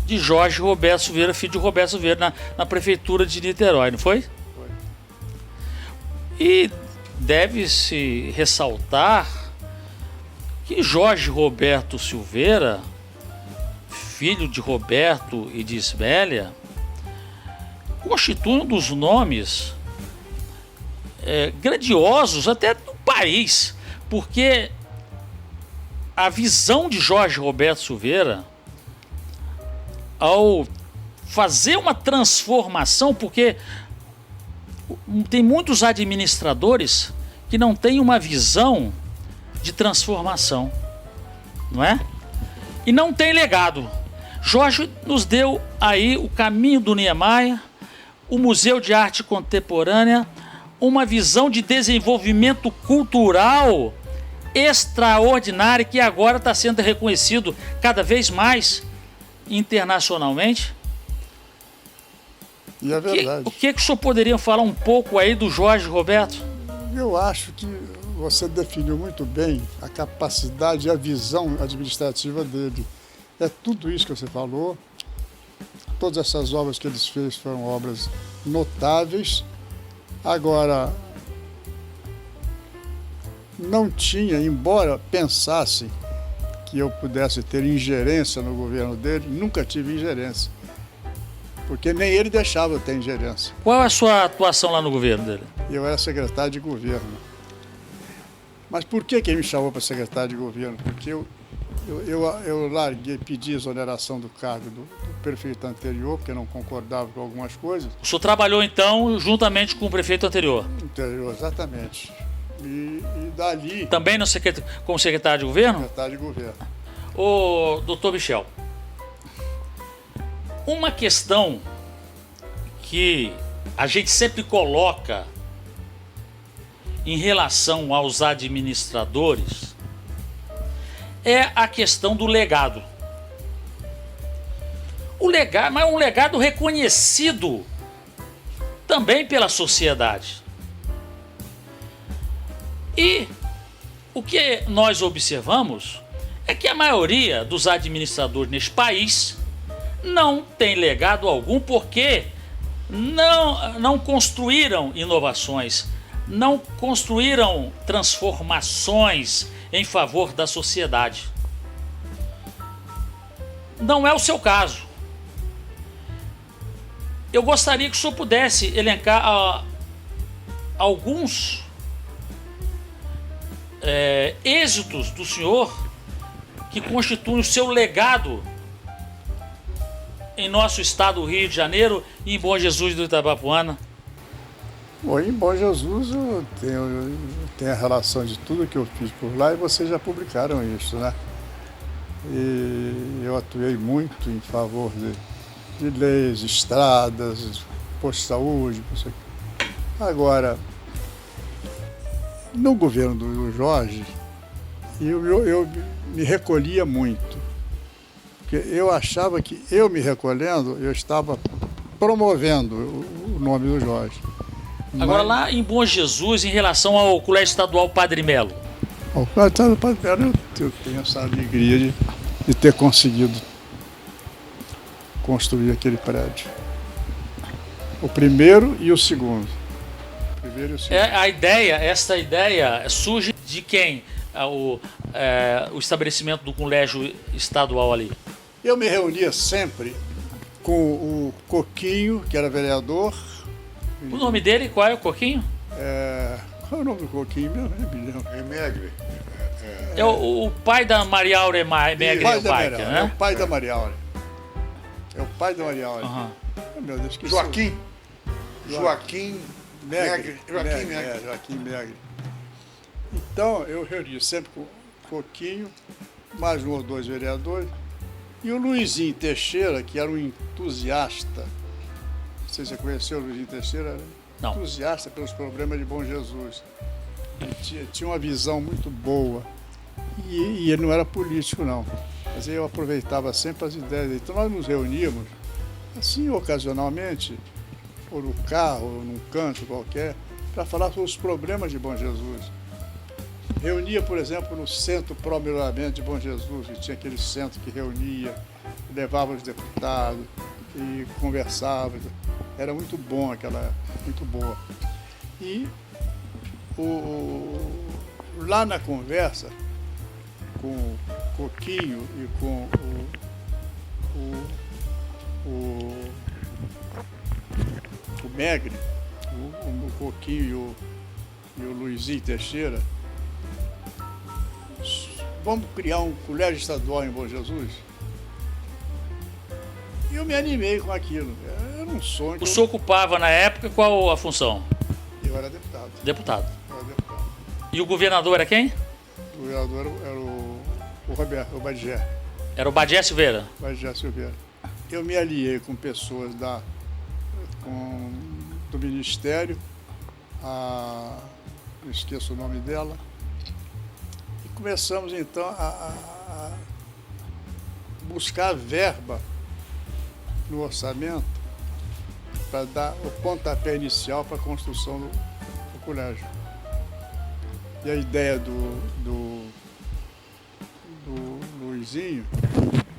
de Jorge Roberto Silveira, filho de Roberto Silveira, na prefeitura de Niterói, não foi? Foi. E deve-se ressaltar que Jorge Roberto Silveira, filho de Roberto e de Ismélia, constitui um dos nomes grandiosos até do país, porque a visão de Jorge Roberto Silveira, ao fazer uma transformação, porque tem muitos administradores que não têm uma visão de transformação, não é? E não tem legado. Jorge nos deu aí o Caminho do Niemeyer, o Museu de Arte Contemporânea, uma visão de desenvolvimento cultural extraordinária que agora está sendo reconhecido cada vez mais internacionalmente. E é verdade. O que o senhor poderia falar um pouco aí do Jorge Roberto? Eu acho que você definiu muito bem a capacidade e a visão administrativa dele. É tudo isso que você falou. Todas essas obras que ele fez foram obras notáveis. Agora, não tinha, embora pensasse que eu pudesse ter ingerência no governo dele, nunca tive ingerência. Porque nem ele deixava eu ter ingerência. Qual a sua atuação lá no governo dele? Eu era secretário de governo. Mas por que ele me chamou para secretário de governo? Porque eu larguei, pedi exoneração do cargo do prefeito anterior, porque não concordava com algumas coisas. O senhor trabalhou, então, juntamente com o prefeito anterior? Anterior, exatamente. E dali... Também no como secretário de governo? Secretário de governo. Ô, doutor Michel, uma questão que a gente sempre coloca em relação aos administradores é a questão do legado. O legado, mas um legado reconhecido também pela sociedade. E o que nós observamos é que a maioria dos administradores neste país não tem legado algum porque não construíram inovações, não construíram transformações em favor da sociedade. Não é o seu caso. Eu gostaria que o senhor pudesse elencar alguns êxitos do senhor que constituem o seu legado em nosso estado do Rio de Janeiro e em Bom Jesus do Itabapoana. Bom, em Bom Jesus eu tenho a relação de tudo que eu fiz por lá e vocês já publicaram isso, né? E eu atuei muito em favor de leis, estradas, posto de saúde, isso aqui. Agora, no governo do Jorge, eu me recolhia muito. Porque eu achava que eu me recolhendo, eu estava promovendo o nome do Jorge. Agora, lá em Bom Jesus, em relação ao Colégio Estadual Padre Melo. Ao Colégio Estadual Padre Melo, eu tenho essa alegria de ter conseguido construir aquele prédio. O primeiro e o segundo. Esta ideia surge de quem? O estabelecimento do colégio estadual ali. Eu me reunia sempre com o Coquinho, que era vereador. O nome dele, qual é o Coquinho? Qual é o nome do Coquinho mesmo? Megre. É o pai da Maria Áurea Megre, né? É o pai da Maria Áurea. É o pai da Maria Áurea. Uhum. Oh, meu Deus, que Joaquim Megre. Joaquim Megre. Então, eu reunia sempre com o Coquinho, mais um ou dois vereadores, e o Luizinho Teixeira, que era um entusiasta. Não sei se você conheceu o Luizinho Teixeira, era Não. entusiasta pelos problemas de Bom Jesus. Ele tinha uma visão muito boa. E ele não era político, não. Mas eu aproveitava sempre as ideias dele. Então nós nos reuníamos, assim, ocasionalmente, ou no carro, ou num canto qualquer, para falar sobre os problemas de Bom Jesus. Reunia, por exemplo, no Centro Pro Melhoramento de Bom Jesus, que tinha aquele centro que reunia, levava os deputados e conversava. Era muito bom muito boa. E lá na conversa, com o Coquinho e com o Megre, o Coquinho e o Luizinho Teixeira, vamos criar um colégio estadual em Bom Jesus? E eu me animei com aquilo. Era um sonho. O senhor ocupava na época qual a função? Eu era deputado. Deputado. Eu era deputado. E o governador era quem? O governador era o Roberto, o Bagé. Era o Bagé Silveira. Bagé Silveira. Eu me aliei com pessoas do Ministério, eu esqueço o nome dela, e começamos então a buscar verba no orçamento para dar o pontapé inicial para a construção do colégio. E a ideia do Luizinho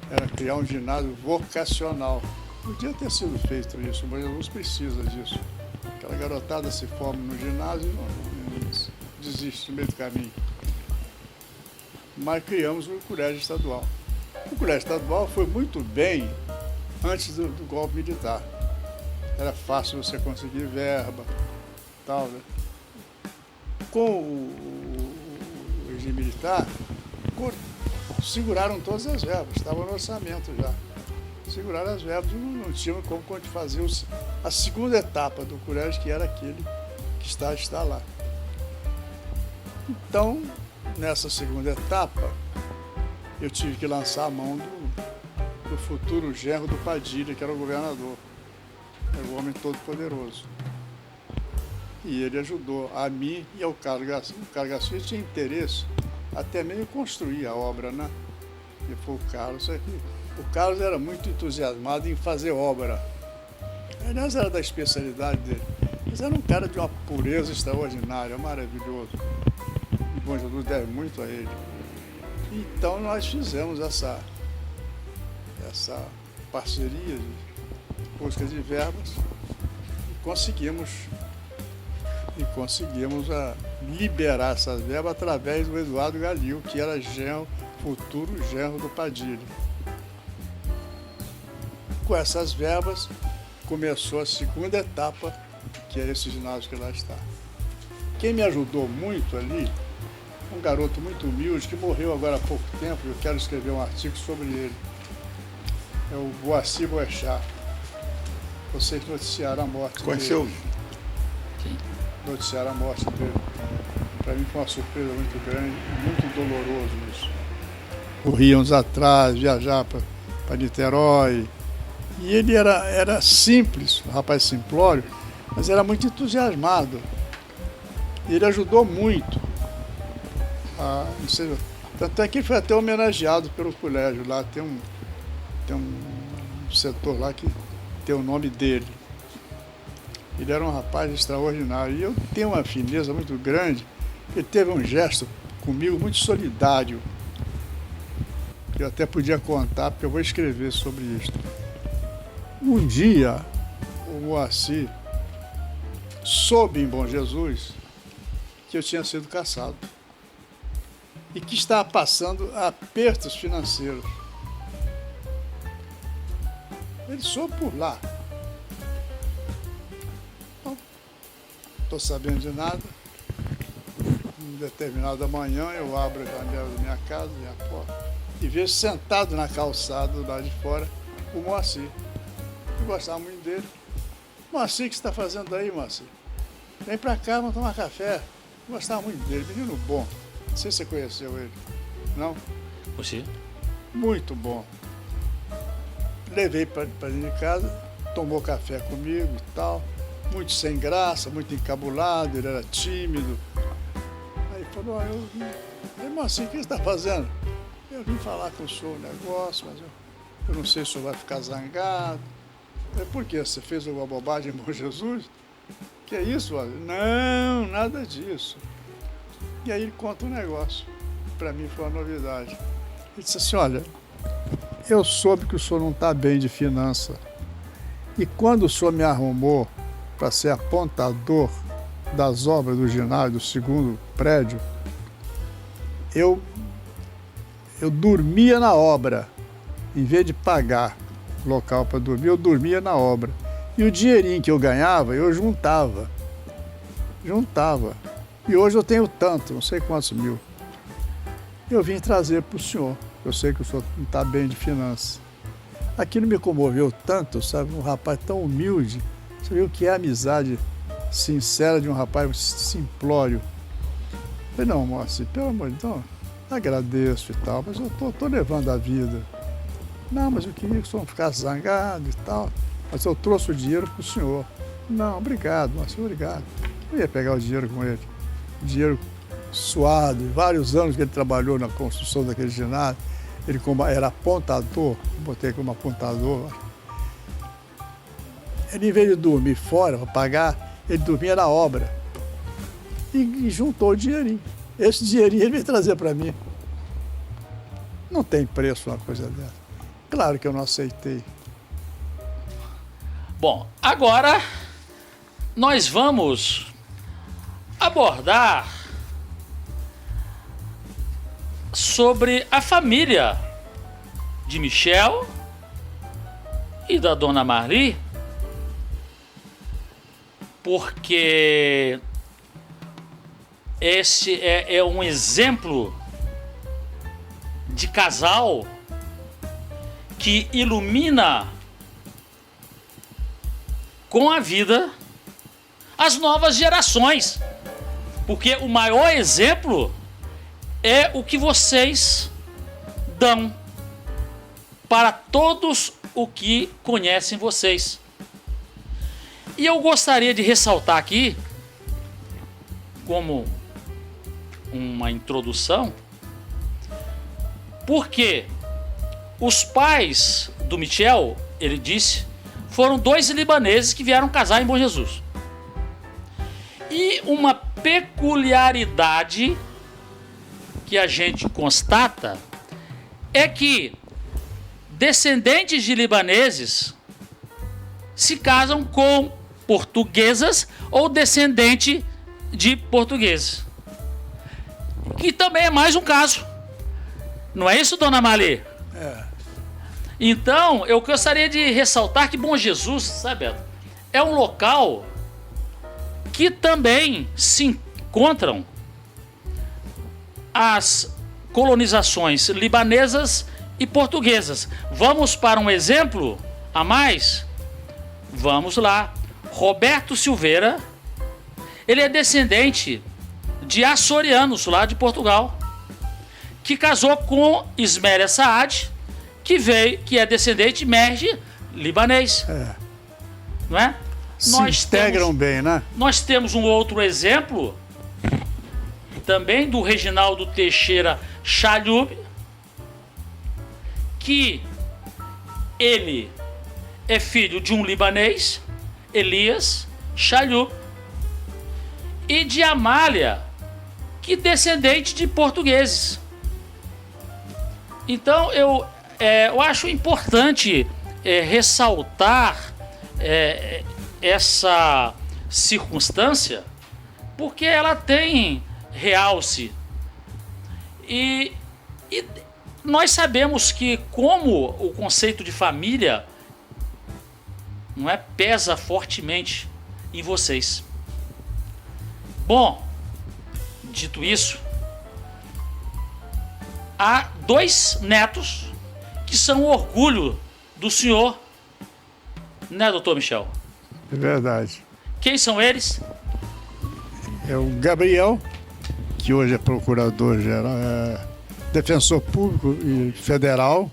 era criar um ginásio vocacional. Podia ter sido feito isso, mas Jesus precisa disso. Aquela garotada se forma no ginásio, desiste no meio do caminho. Mas criamos o colégio estadual. O colégio estadual foi muito bem antes do golpe militar. Era fácil você conseguir verba, tal, né? Com o regime militar, seguraram todas as verbas, estava no orçamento já. Seguraram as verbas e não tinham como fazer a segunda etapa do colégio, que era aquele que está lá. Então, nessa segunda etapa, eu tive que lançar a mão do futuro genro do Padilha, que era o governador. Era o homem todo poderoso. E ele ajudou a mim e ao Carlos Garcia. O Carlos Garcia tinha interesse até mesmo construir a obra, né? E foi o Carlos aqui. O Carlos era muito entusiasmado em fazer obra. Aliás, era da especialidade dele. Mas era um cara de uma pureza extraordinária, maravilhoso. E Bom Jesus deve muito a ele. Então nós fizemos essa parceria de busca de verbas e conseguimos liberar essas verbas através do Eduardo Galil, que era futuro genro do Padilha. Com essas verbas começou a segunda etapa, que é esse ginásio que lá está. Quem me ajudou muito ali, um garoto muito humilde, que morreu agora há pouco tempo, eu quero escrever um artigo sobre ele. É o Boacir Boechat. Vocês noticiaram a morte Conheceu? dele. Noticiaram a morte dele. Para mim foi uma surpresa muito grande, muito doloroso isso. Corríamos atrás, viajar para Niterói. E ele era simples, um rapaz simplório, mas era muito entusiasmado. E ele ajudou muito. Tanto é que ele foi até homenageado pelo colégio. Lá tem um setor lá que tem o nome dele. Ele era um rapaz extraordinário. E eu tenho uma fineza muito grande. Ele teve um gesto comigo muito solidário. Eu até podia contar, porque eu vou escrever sobre isso. Um dia, o Moacir soube em Bom Jesus que eu tinha sido cassado e que estava passando apertos financeiros. Ele soube por lá. Não estou sabendo de nada. Em determinada manhã, eu abro a janela da minha casa, minha porta, e vejo sentado na calçada do lado de fora o Moacir. Eu gostava muito dele. Moacir, o que você está fazendo aí, Moacir? Vem pra cá, vamos tomar café. Eu gostava muito dele, menino bom. Não sei se você conheceu ele. Não? Você? Muito bom. Levei para dentro de casa, tomou café comigo e tal. Muito sem graça, muito encabulado, ele era tímido. Aí falou, Moacir, o que você está fazendo? Eu vim falar com o senhor um negócio, mas eu não sei se o senhor vai ficar zangado. Por quê? Você fez alguma bobagem em Bom Jesus? Que é isso, olha? Não, nada disso. E aí ele conta um negócio. Para mim foi uma novidade. Ele disse assim, olha, eu soube que o senhor não está bem de finança. E quando o senhor me arrumou para ser apontador das obras do ginásio, do segundo prédio, eu dormia na obra. Em vez de pagar local para dormir, eu dormia na obra. E o dinheirinho que eu ganhava, eu juntava. E hoje eu tenho tanto, não sei quantos mil. Eu vim trazer para o senhor. Eu sei que o senhor não está bem de finanças. Aquilo me comoveu tanto, sabe? Um rapaz tão humilde. Você viu o que é a amizade sincera de um rapaz simplório. Eu falei, não, Moacir, pelo amor de Deus, agradeço e tal, mas eu tô levando a vida. Não, mas eu queria que o senhor não ficasse zangado e tal. Mas eu trouxe o dinheiro para o senhor. Não, obrigado, Moacir, obrigado. Eu ia pegar o dinheiro com ele. O dinheiro suado, vários anos que ele trabalhou na construção daquele ginásio. Ele era apontador, botei como apontador. Ele, em vez de dormir fora para pagar, ele dormia na obra. E juntou o dinheirinho. Esse dinheirinho ele veio trazer para mim. Não tem preço uma coisa dessa. Claro que eu não aceitei. Bom, agora nós vamos abordar sobre a família de Michel e da dona Marli, porque esse é um exemplo de casal que ilumina com a vida as novas gerações, porque o maior exemplo é o que vocês dão para todos o que conhecem vocês. E eu gostaria de ressaltar aqui, como uma introdução, porque os pais do Michel, ele disse, foram 2 libaneses que vieram casar em Bom Jesus. E uma peculiaridade que a gente constata é que descendentes de libaneses se casam com portuguesas ou descendente de portugueses. Que também é mais um caso. Não é isso, dona Marli? É. Então, eu gostaria de ressaltar que Bom Jesus, sabe, Beto, é um local que também se encontram as colonizações libanesas e portuguesas. Vamos para um exemplo a mais? Vamos lá. Roberto Silveira, ele é descendente de açorianos lá de Portugal, que casou com Ismélia Saad, que é descendente de Merge libanês. É. Não é? Se integram bem, né? Nós temos um outro exemplo também do Reginaldo Teixeira Chalhub, que ele é filho de um libanês, Elias Chalhub, e de Amália, que é descendente de portugueses. Então eu acho importante ressaltar essa circunstância, porque ela tem realce. E nós sabemos que como o conceito de família não é, pesa fortemente em vocês. Bom, dito isso, há 2 netos que são o orgulho do senhor, né, doutor Michel? É verdade. Quem são eles? É o Gabriel, que hoje é procurador-geral, defensor público e federal,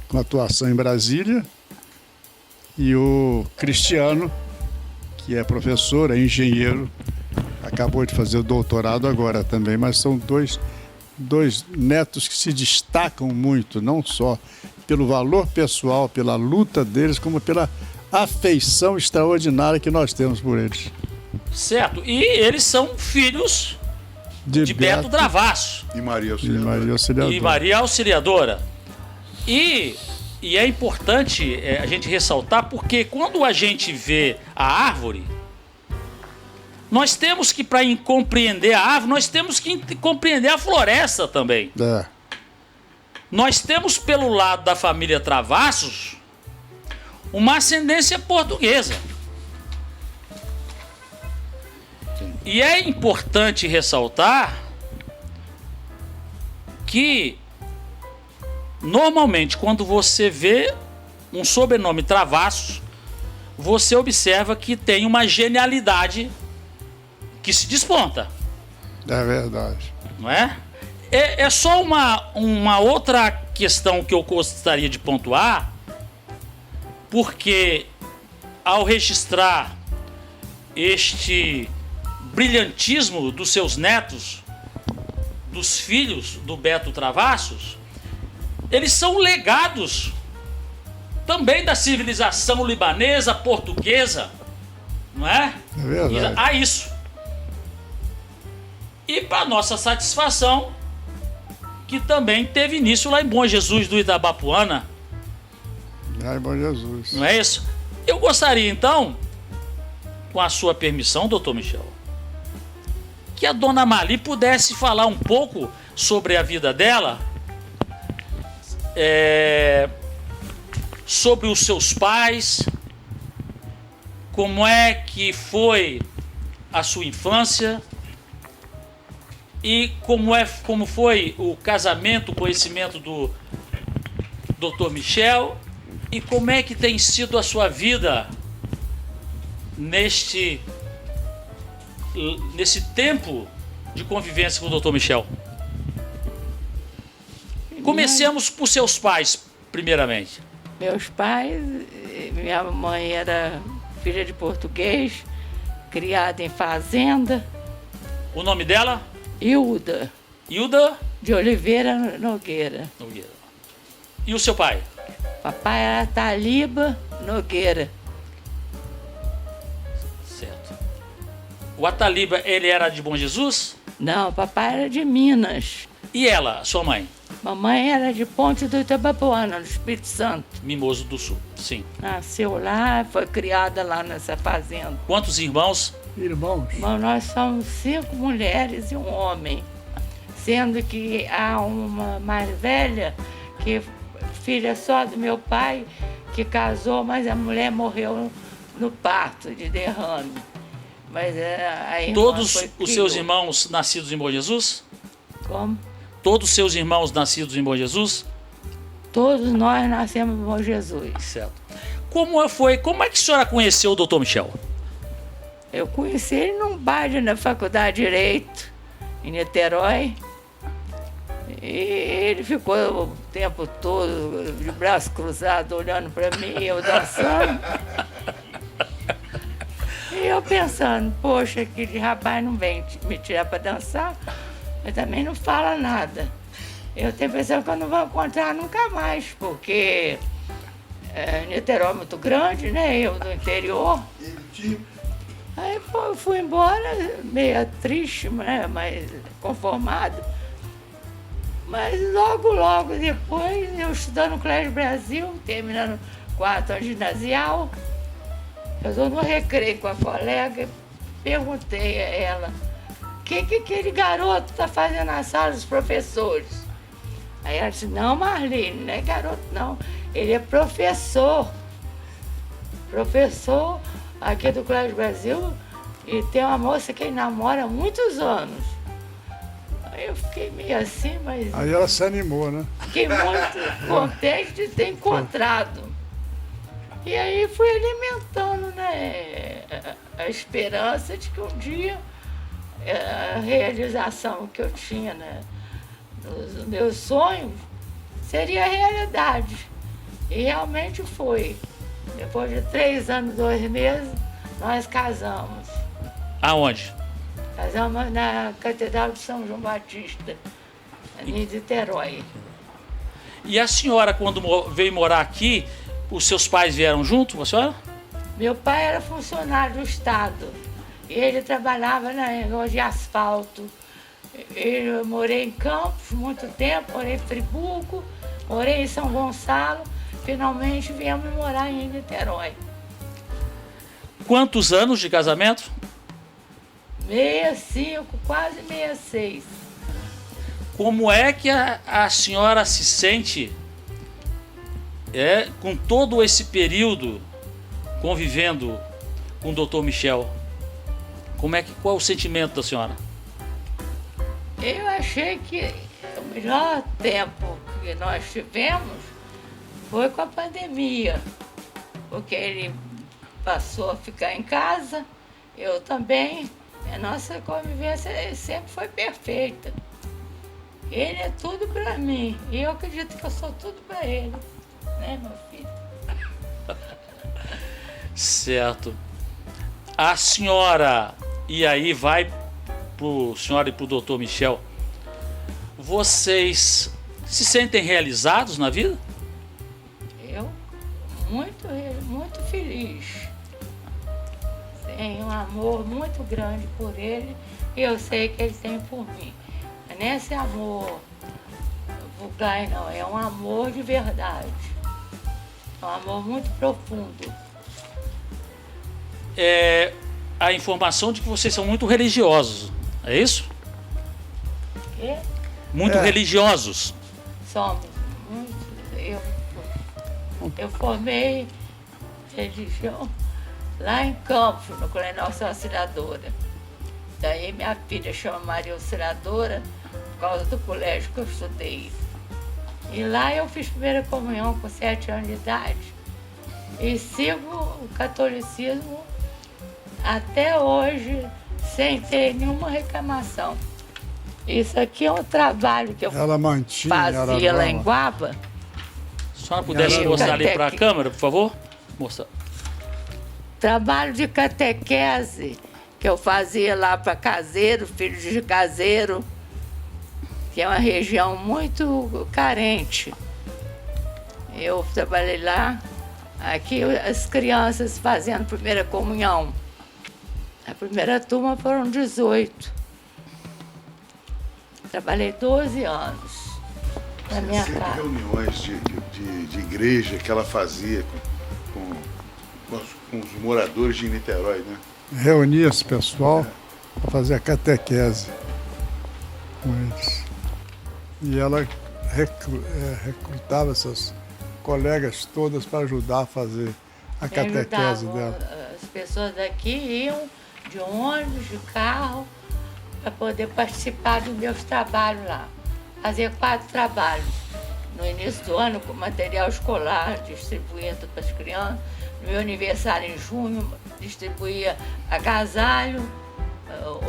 com atuação em Brasília, e o Cristiano, que é professor, é engenheiro, acabou de fazer o doutorado agora também, mas são dois netos que se destacam muito, não só pelo valor pessoal, pela luta deles, como pela afeição extraordinária que nós temos por eles. Certo, e eles são filhos de Beto Travasso E Maria e Maria Auxiliadora. e Maria Auxiliadora. E é importante a gente ressaltar, porque quando a gente vê a árvore, nós temos que, para compreender a árvore, nós temos que compreender a floresta também. É. Nós temos, pelo lado da família Travassos, uma ascendência portuguesa. E é importante ressaltar que, normalmente, quando você vê um sobrenome Travassos, você observa que tem uma genialidade que se desponta. É verdade. Não é? É só uma outra questão que eu gostaria de pontuar, porque ao registrar este brilhantismo dos seus netos, dos filhos do Beto Travassos, eles são legados também da civilização libanesa, portuguesa, não é? É verdade. Há isso. E para nossa satisfação, que também teve início lá em Bom Jesus do Itabapuana. Ai, bom Jesus. Não é isso? Eu gostaria então, com a sua permissão, doutor Michel, que a dona Marli pudesse falar um pouco sobre a vida dela, sobre os seus pais, como é que foi a sua infância e como foi o casamento, o conhecimento do Dr. Michel, e como é que tem sido a sua vida nesse tempo de convivência com o Dr. Michel. Comecemos por seus pais, primeiramente. Meus pais, minha mãe era filha de português, criada em fazenda. O nome dela? Hilda Hilda de Oliveira Nogueira. E o seu pai? Papai era Taliba Nogueira. Certo. O Ataliba, ele era de Bom Jesus? Não, papai era de Minas. E ela, sua mãe? Mamãe era de Ponte do Itabapoana, no Espírito Santo. Mimoso do Sul, sim. Nasceu lá, foi criada lá nessa fazenda. Quantos irmãos? Irmãos, Mas nós somos 5 mulheres e um homem. Sendo que há uma mais velha, que filha só do meu pai, que casou, mas a mulher morreu no parto de derrame. Mas a irmã Todos foi os seus criou. irmãos nascidos em Bom Jesus? Como? Todos os seus irmãos nascidos em Bom Jesus? Todos nós nascemos em Bom Jesus. Certo. Como é que a senhora conheceu o Dr. Michel? Eu conheci ele num bar na Faculdade de Direito, em Niterói. E ele ficou o tempo todo de braço cruzado, olhando para mim, eu dançando. E eu pensando, poxa, aquele rapaz não vem me tirar para dançar, mas também não fala nada. Eu tenho a impressão que eu não vou encontrar nunca mais, porque Niterói é muito grande, né? Eu do interior. Aí eu fui embora, meio triste, né? Mas conformado. Mas logo depois, eu estudando no Colégio Brasil, terminando 4º ano ginasial, eu estou no recreio com a colega, perguntei a ela, o que aquele garoto está fazendo na sala dos professores? Aí ela disse, não, Marlene, não é garoto não, ele é professor. Professor aqui do Colégio Brasil, e tem uma moça que ele namora há muitos anos. Aí eu fiquei meio assim, mas aí ela se animou, né? fiquei muito contente de ter encontrado. E aí fui alimentando, né, a esperança de que um dia a realização que eu tinha, né, nos meus sonhos seria realidade. E realmente foi. Depois de 3 anos, 2 meses, nós casamos. Aonde? Casamos na Catedral de São João Batista, em Niterói. E a senhora, quando veio morar aqui, os seus pais vieram junto com a senhora? Meu pai era funcionário do Estado. E ele trabalhava na loja de asfalto. Eu morei em Campos muito tempo, morei em Friburgo, morei em São Gonçalo. Finalmente viemos morar em Niterói. Quantos anos de casamento? 65, quase 66. Como é que a senhora se sente com todo esse período convivendo com o Dr. Michel? Qual é o sentimento da senhora? Eu achei que o melhor tempo que nós tivemos foi com a pandemia, porque ele passou a ficar em casa, eu também. A nossa convivência sempre foi perfeita. Ele é tudo para mim e eu acredito que eu sou tudo para ele, né, meu filho? Certo. A senhora, e aí vai pro senhora e pro Dr. Michel, vocês se sentem realizados na vida? Eu muito feliz. Tenho um amor muito grande por ele e eu sei que ele tem por mim. Não é esse amor vulgar, não, é um amor de verdade. É um amor muito profundo. A informação de que vocês são muito religiosos. É isso? Quê? Muito religiosos. Somos muito. Eu formei religião lá em Campos, no Colégio Nossa Auxiliadora. Daí minha filha chama Maria Auxiliadora por causa do colégio que eu estudei. E lá eu fiz primeira comunhão com 7 anos de idade. E sigo o catolicismo até hoje, sem ter nenhuma reclamação. Isso aqui é um trabalho que eu Ela mantinha, fazia lá em Guaba. Se a senhora pudesse Ela- mostrar ali para a câmera, por favor. Mostra. Trabalho de catequese que eu fazia lá para Caseiro, filhos de Caseiro, que é uma região muito carente. Eu trabalhei lá, aqui as crianças fazendo primeira comunhão. A primeira turma foram 18. Trabalhei 12 anos na minha Sempre casa. reuniões de igreja que ela fazia com os moradores de Niterói, né? Reunia esse pessoal para fazer a catequese com eles. E ela recrutava essas colegas todas para ajudar a fazer a Me catequese ajudavam. dela. As pessoas daqui iam de ônibus, de carro, para poder participar dos meus trabalhos lá. Fazia 4 trabalhos. No início do ano, com material escolar, distribuindo para as crianças. No meu aniversário, em junho, distribuía agasalho,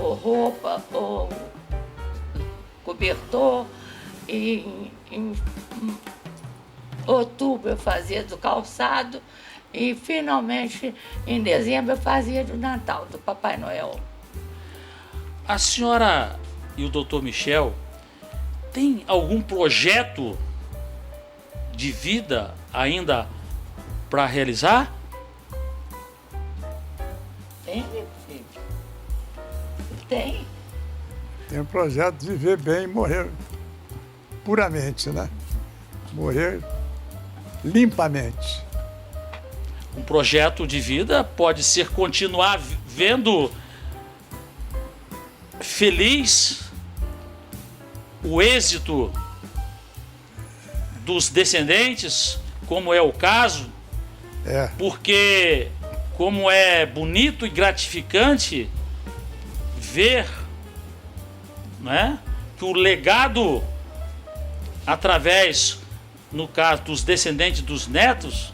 ou roupa, ou cobertor. E em outubro eu fazia do calçado. E, finalmente, em dezembro, eu fazia do Natal, do Papai Noel. A senhora e o doutor Michel tem algum projeto de vida ainda para realizar? Tem, meu filho? Tem. Tem um projeto de viver bem e morrer puramente, né? Morrer limpamente. Um projeto de vida pode ser continuar vendo feliz o êxito dos descendentes, como é o caso, porque como é bonito e gratificante ver, né, que o legado, através, no caso dos descendentes dos netos,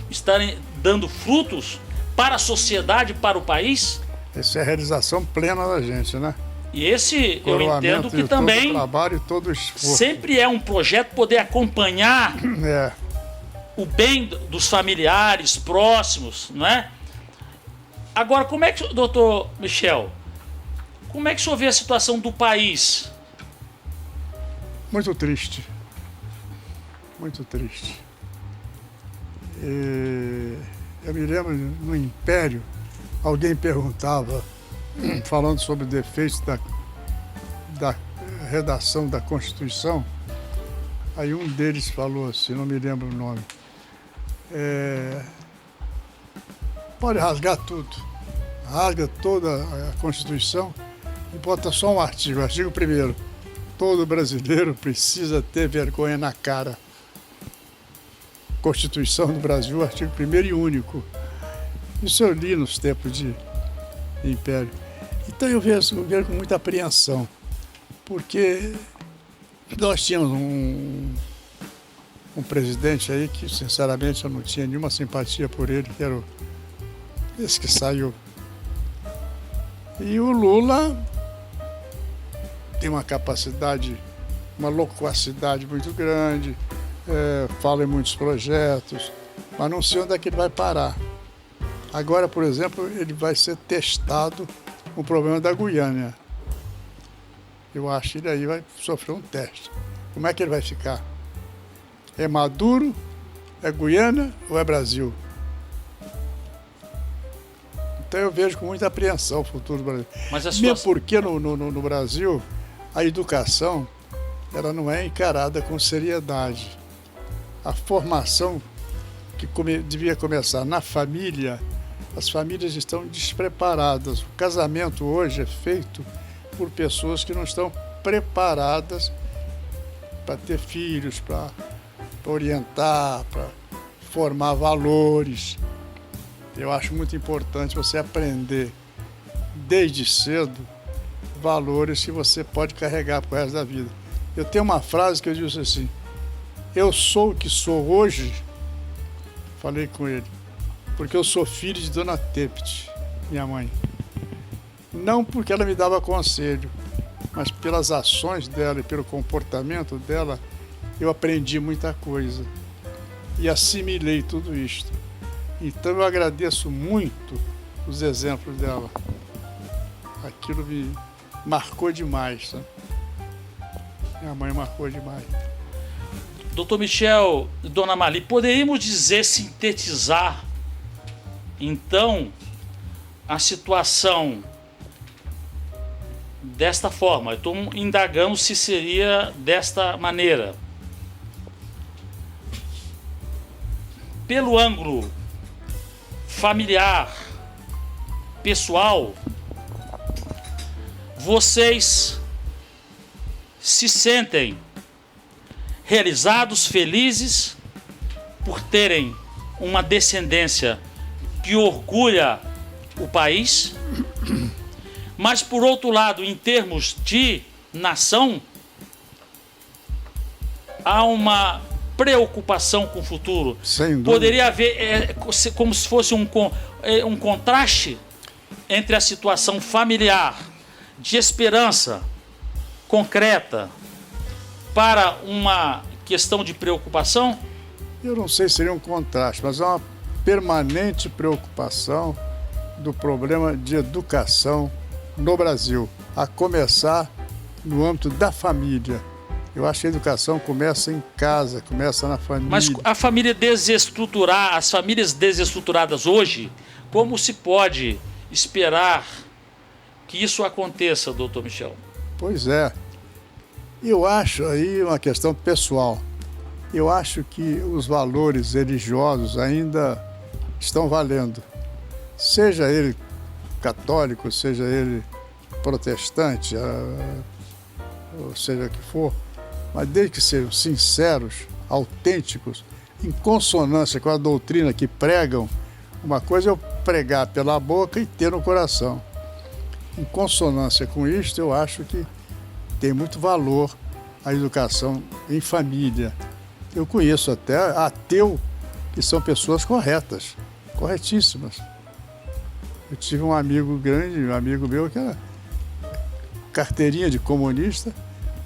estarem dando frutos para a sociedade, para o país. Essa é a realização plena da gente, né? E esse eu entendo que de também todo o trabalho e todo o esforço. sempre é um projeto poder acompanhar É. o bem dos familiares próximos, não é? Agora, como é que, doutor Michel, como é que o senhor vê a situação do país? Muito triste. Muito triste. Eu me lembro, no Império, alguém perguntava, falando sobre defeitos da redação da Constituição, aí um deles falou assim, não me lembro o nome, pode rasgar tudo, rasga toda a Constituição e bota só um artigo, o artigo 1º, todo brasileiro precisa ter vergonha na cara. Constituição do Brasil, artigo 1º e único. Isso eu li nos tempos de Império. Então eu vejo com muita apreensão, porque nós tínhamos um presidente aí que, sinceramente, eu não tinha nenhuma simpatia por ele, que era esse que saiu. E o Lula tem uma capacidade, uma loquacidade muito grande, fala em muitos projetos, mas não sei onde é que ele vai parar. Agora, por exemplo, ele vai ser testado o problema da Guiana. Eu acho que ele aí vai sofrer um teste. Como é que ele vai ficar? É Maduro, é Guiana ou é Brasil? Então eu vejo com muita apreensão o futuro do Brasil. Mas a Mesmo situação... porque no Brasil a educação ela não é encarada com seriedade. A formação que devia começar na família As famílias estão despreparadas. O casamento hoje é feito por pessoas que não estão preparadas para ter filhos, para orientar, para formar valores. Eu acho muito importante você aprender desde cedo valores que você pode carregar para o resto da vida. Eu tenho uma frase que eu disse assim: eu sou o que sou hoje, falei com ele, porque eu sou filho de Dona Tepet, minha mãe. Não porque ela me dava conselho, mas pelas ações dela e pelo comportamento dela, eu aprendi muita coisa e assimilei tudo isto. Então eu agradeço muito os exemplos dela. Aquilo me marcou demais, sabe? Minha mãe marcou demais. Dr. Michel e Dona Marli, poderíamos dizer, sintetizar, então, a situação desta forma? Estou indagando se seria desta maneira. Pelo ângulo familiar, pessoal, vocês se sentem realizados, felizes por terem uma descendência que orgulha o país, mas por outro lado, em termos de nação, há uma preocupação com o futuro. Sem dúvida. Poderia haver como se fosse um contraste entre a situação familiar, de esperança concreta, para uma questão de preocupação? Eu não sei se seria um contraste, mas é uma permanente preocupação do problema de educação no Brasil, a começar no âmbito da família. Eu acho que a educação começa em casa, começa na família. Mas a família desestruturar, as famílias desestruturadas hoje, como se pode esperar que isso aconteça, doutor Michel? Pois é. Eu acho aí uma questão pessoal. Eu acho que os valores religiosos ainda estão valendo. Seja ele católico, seja ele protestante, ou seja o que for, mas desde que sejam sinceros, autênticos, em consonância com a doutrina que pregam. Uma coisa é eu pregar pela boca e ter no coração. Em consonância com isto, eu acho que tem muito valor a educação em família. Eu conheço até ateu que são pessoas corretas, corretíssimas. Eu tive um amigo grande, um amigo meu que era carteirinha de comunista,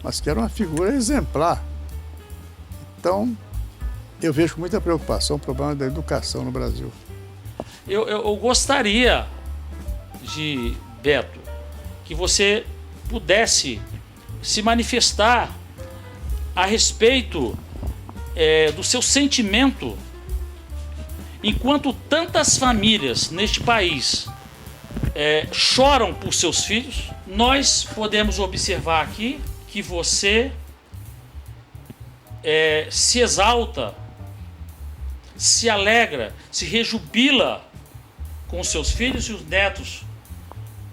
mas que era uma figura exemplar. Então, eu vejo com muita preocupação o problema da educação no Brasil. Eu gostaria Beto, que você pudesse se manifestar a respeito do seu sentimento, enquanto tantas famílias neste país choram por seus filhos. Nós podemos observar aqui que você se exalta, se alegra, se rejubila com os seus filhos e os netos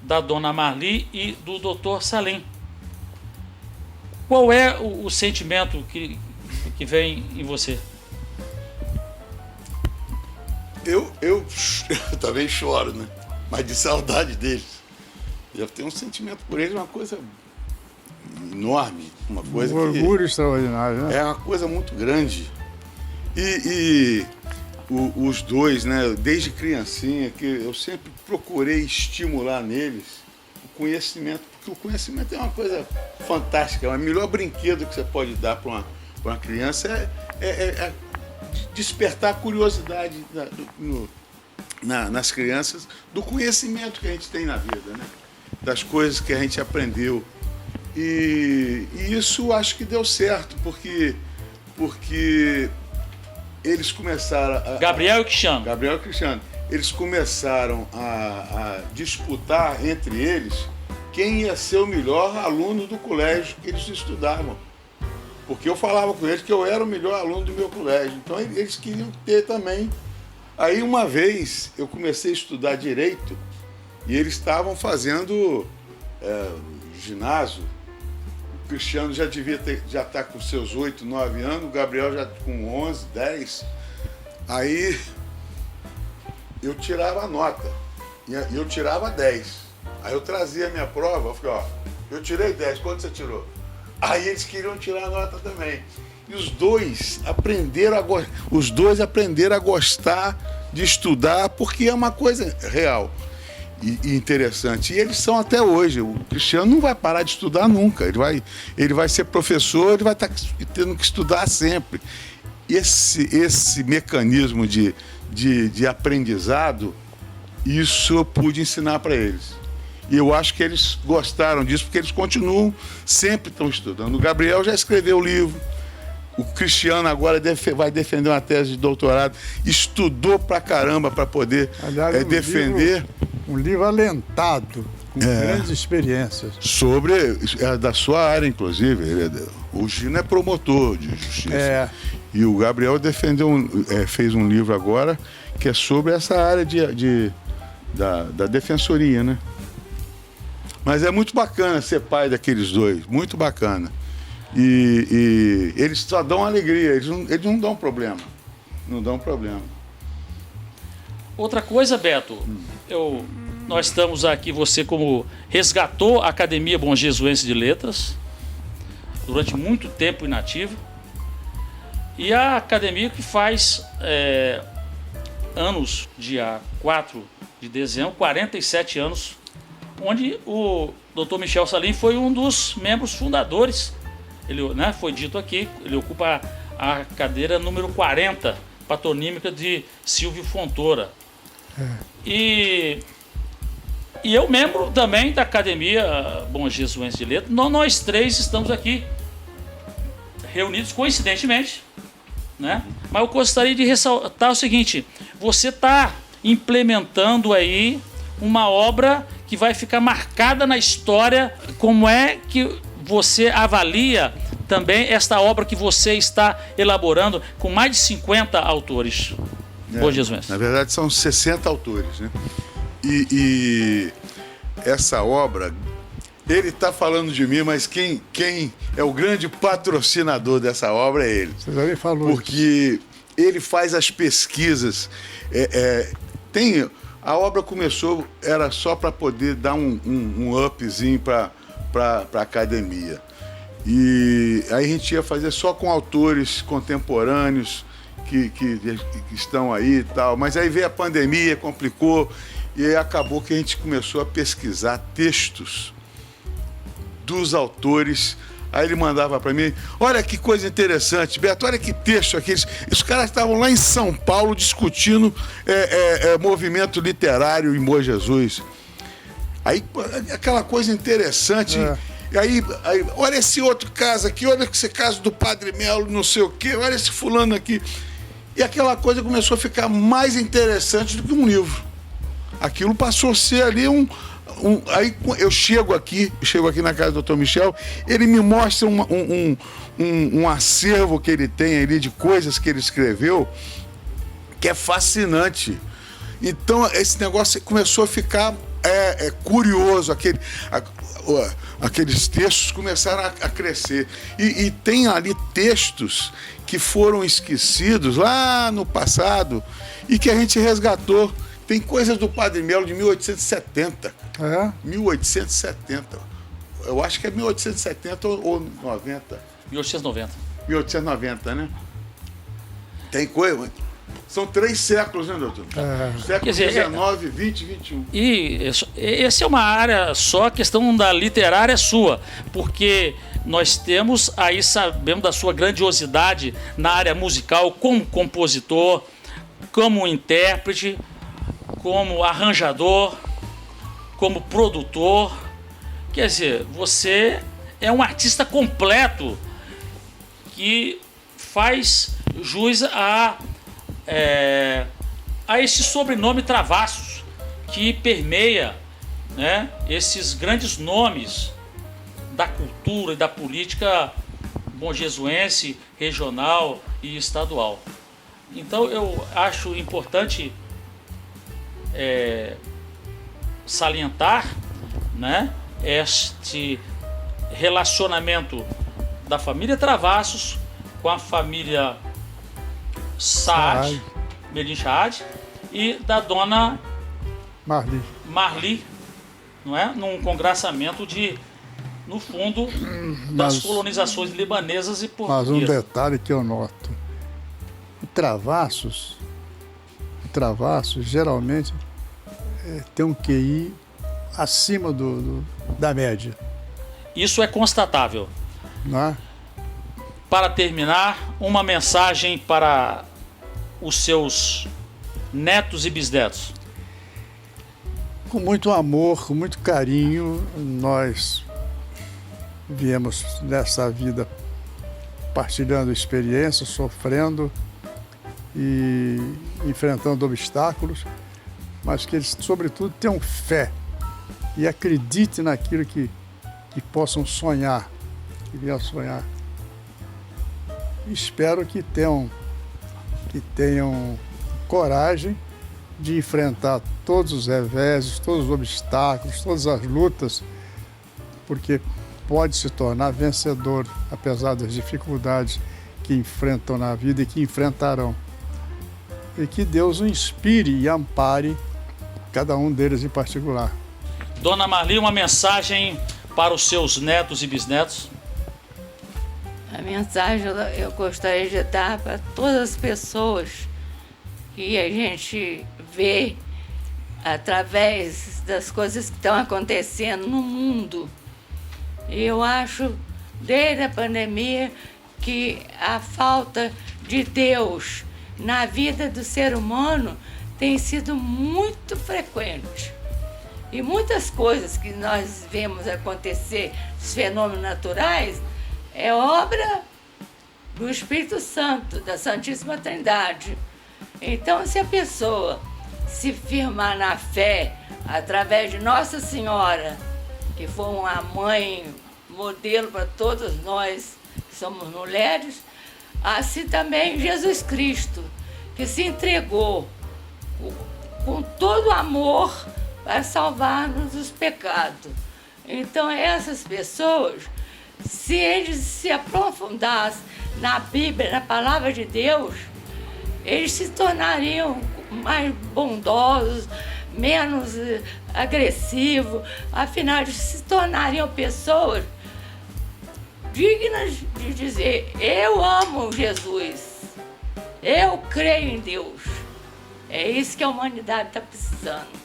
da Dona Marli e do Dr. Salim. Qual é o sentimento que vem em você? Eu também choro, né? Mas de saudade deles. Eu tenho um sentimento por eles, uma coisa enorme, uma coisa orgulho extraordinário, né? É uma coisa muito grande. Os dois, né? Desde criancinha, que eu sempre procurei estimular neles o conhecimento, porque o conhecimento é uma coisa fantástica. O melhor brinquedo que você pode dar para uma criança é despertar a curiosidade nas crianças do conhecimento que a gente tem na vida, né? Das coisas que a gente aprendeu. E isso acho que deu certo, porque eles começaram Gabriel e Cristiano. Eles começaram a disputar entre eles quem ia ser o melhor aluno do colégio que eles estudavam. Porque eu falava com eles que eu era o melhor aluno do meu colégio. Então eles queriam ter também Aí uma vez eu comecei a estudar direito e eles estavam fazendo ginásio. O Cristiano já devia já tá com seus 8, 9 anos, o Gabriel já com 11, 10. Aí eu tirava a nota e eu tirava 10. Aí eu trazia a minha prova, eu falei, ó, eu tirei 10, quanto você tirou? Aí eles queriam tirar a nota também. E os dois aprenderam a gostar de estudar, porque é uma coisa real e interessante. E eles são até hoje. O Cristiano não vai parar de estudar nunca. Ele vai ser professor, ele vai estar tendo que estudar sempre. Esse mecanismo de aprendizado, isso eu pude ensinar para eles. E eu acho que eles gostaram disso, porque eles continuam, sempre estão estudando. O Gabriel já escreveu o livro. O Cristiano agora vai defender uma tese de doutorado. Estudou pra caramba para poder defender. Um livro alentado, com grandes experiências. Sobre da sua área, inclusive. O Gino é promotor de justiça. E o Gabriel fez um livro agora que é sobre essa área da defensoria, né? Mas é muito bacana ser pai daqueles dois, muito bacana. E eles só dão alegria, eles não dão problema. Não dão problema. Outra coisa, Beto, nós estamos aqui, você como resgatou a Academia Bom Jesuense de Letras, durante muito tempo inativa, e a academia que faz anos, dia 4 de dezembro, 47 anos, onde o Dr. Michel Salim foi um dos membros fundadores. Ele, foi dito aqui, ele ocupa a cadeira número 40, patronímica de Silvio Fontoura. E eu, membro também da Academia Bom Jesuense de Letras, nós três estamos aqui, reunidos coincidentemente, né? Mas eu gostaria de ressaltar o seguinte: você está implementando aí uma obra que vai ficar marcada na história. Como é que você avalia também esta obra que você está elaborando com mais de 50 autores? Bom Jesuense. Na verdade são 60 autores, né? E essa obra, ele está falando de mim, mas quem é o grande patrocinador dessa obra é ele. Você já me falou. Porque ele faz as pesquisas. A obra começou, era só para poder dar um upzinho para a academia. E aí a gente ia fazer só com autores contemporâneos que estão aí e tal. Mas aí veio a pandemia, complicou, e aí acabou que a gente começou a pesquisar textos dos autores. Aí ele mandava para mim, olha que coisa interessante, Beto, olha que texto aqui. Os caras estavam lá em São Paulo discutindo movimento literário em Bom Jesus. Aí, aquela coisa interessante. E aí, olha esse outro caso aqui, olha esse caso do Padre Melo, não sei o quê, olha esse fulano aqui. E aquela coisa começou a ficar mais interessante do que um livro. Aquilo passou a ser ali aí eu chego aqui na casa do Dr. Michel, ele me mostra um acervo que ele tem ali de coisas que ele escreveu, que é fascinante. Então esse negócio começou a ficar curioso, aqueles textos começaram a crescer. E tem ali textos que foram esquecidos lá no passado e que a gente resgatou. Tem coisas do Padre Melo de 1870. 1870. Eu acho que é 1870 ou 90. 1890. 1890, né? Tem coisa. São 3 séculos, né, doutor? Século XIX, 20 e 21. E essa é uma área só, a questão da literária é sua, porque nós temos aí, sabemos da sua grandiosidade na área musical, como compositor, como intérprete, como arranjador, como produtor. Quer dizer, você é um artista completo que faz jus a esse sobrenome Travassos, que permeia, né, esses grandes nomes da cultura e da política bonjesuense, regional e estadual. Então eu acho importante salientar, né, este relacionamento da família Travassos com a família Saad, Melim Saad, e da dona Marli, não é? Num congraçamento no fundo, das colonizações libanesas e portuguesas. Mas um detalhe que eu noto: o Travassos geralmente tem um QI acima da média. Isso é constatável. Não é? Para terminar, uma mensagem para os seus netos e bisnetos. Com muito amor, com muito carinho, nós viemos nessa vida partilhando experiências, sofrendo e enfrentando obstáculos, mas que eles, sobretudo, tenham fé e acreditem naquilo que possam sonhar, que venham sonhar. Espero que tenham coragem de enfrentar todos os reveses, todos os obstáculos, todas as lutas, porque pode se tornar vencedor, apesar das dificuldades que enfrentam na vida e que enfrentarão. E que Deus o inspire e ampare cada um deles em particular. Dona Marli, uma mensagem para os seus netos e bisnetos. A mensagem eu gostaria de dar para todas as pessoas que a gente vê através das coisas que estão acontecendo no mundo. Eu acho, desde a pandemia, que a falta de Deus na vida do ser humano tem sido muito frequente. E muitas coisas que nós vemos acontecer, os fenômenos naturais, é obra do Espírito Santo, da Santíssima Trindade. Então, se a pessoa se firmar na fé, através de Nossa Senhora, que foi uma mãe modelo para todos nós que somos mulheres, assim também Jesus Cristo, que se entregou com todo amor para salvar-nos dos pecados. Então, essas pessoas, se eles se aprofundassem na Bíblia, na Palavra de Deus, eles se tornariam mais bondosos, menos agressivos, afinal, eles se tornariam pessoas dignas de dizer: eu amo Jesus, eu creio em Deus. É isso que a humanidade está precisando.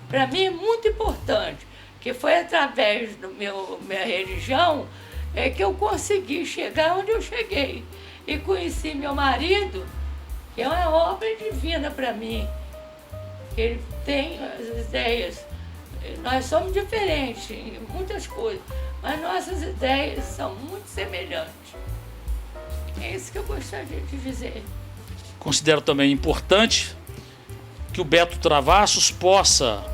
Para mim é muito importante, que foi através da minha religião que eu consegui chegar onde eu cheguei. E conheci meu marido, que é uma obra divina para mim. Ele tem as ideias. Nós somos diferentes em muitas coisas, mas nossas ideias são muito semelhantes. É isso que eu gostaria de dizer. Considero também importante que o Beto Travassos possa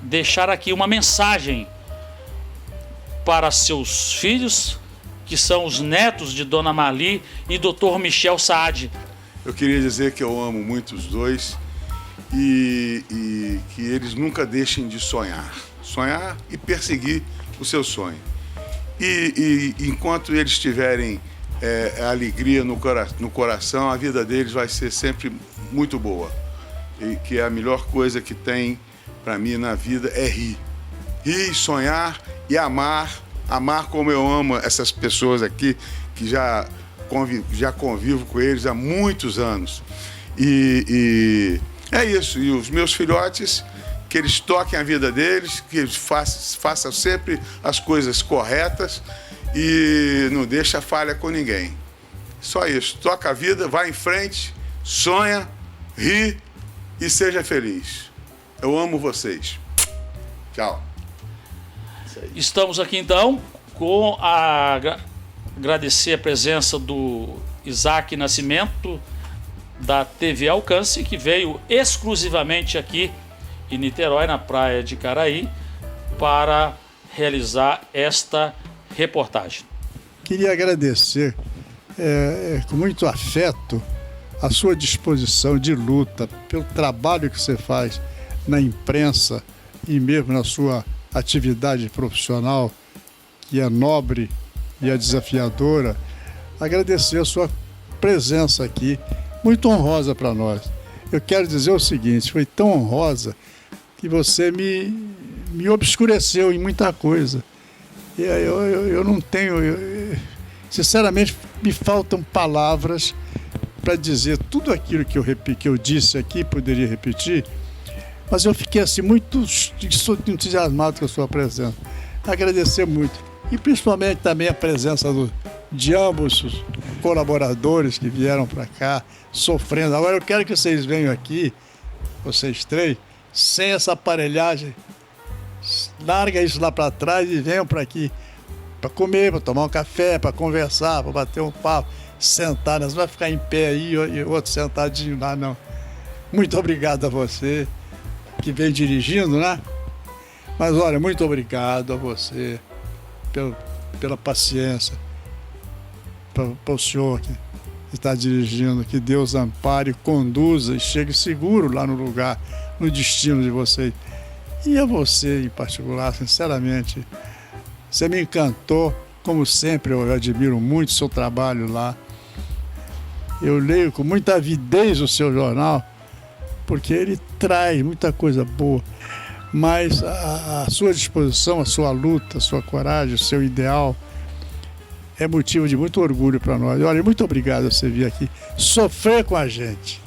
deixar aqui uma mensagem para seus filhos, que são os netos de Dona Marli e Dr. Michel Saad. Eu queria dizer que eu amo muito os dois e que eles nunca deixem de sonhar e perseguir o seu sonho. E enquanto eles tiverem alegria no coração, a vida deles vai ser sempre muito boa. E que a melhor coisa que tem para mim na vida é rir, sonhar e amar como eu amo essas pessoas aqui, que já convivo com eles há muitos anos. E é isso. E os meus filhotes, que eles toquem a vida deles, que eles façam sempre as coisas corretas e não deixa falha com ninguém. Só isso. Toca a vida, vai em frente, sonha, ri e seja feliz. Eu amo vocês. Tchau. Estamos aqui então com agradecer a presença do Isaac Nascimento, da TV Alcance, que veio exclusivamente aqui em Niterói, na praia de Caraí, para realizar esta reportagem. Queria agradecer com muito afeto a sua disposição de luta, pelo trabalho que você faz na imprensa e mesmo na sua atividade profissional, que é nobre e é desafiadora, agradecer a sua presença aqui, muito honrosa para nós. Eu quero dizer o seguinte, foi tão honrosa que você me obscureceu em muita coisa. Eu não tenho... sinceramente, me faltam palavras para dizer tudo aquilo que eu disse aqui, poderia repetir, mas eu fiquei assim muito entusiasmado com a sua presença. Agradecer muito. E principalmente também a presença de ambos os colaboradores que vieram para cá, sofrendo. Agora eu quero que vocês venham aqui, vocês três, sem essa aparelhagem. Larga isso lá para trás e venham para aqui para comer, para tomar um café, para conversar, para bater um papo, sentar. Não vai ficar em pé aí e outro sentadinho lá, não. Muito obrigado a você que vem dirigindo, né? Mas olha, muito obrigado a você pela paciência, para o senhor que está dirigindo, que Deus ampare, conduza e chegue seguro lá no lugar, no destino de vocês. E a você em particular, sinceramente, você me encantou, como sempre eu admiro muito o seu trabalho lá. Eu leio com muita avidez o seu jornal, porque ele traz muita coisa boa, mas a sua disposição, a sua luta, a sua coragem, o seu ideal é motivo de muito orgulho para nós. Olha, muito obrigado por você vir aqui sofrer com a gente.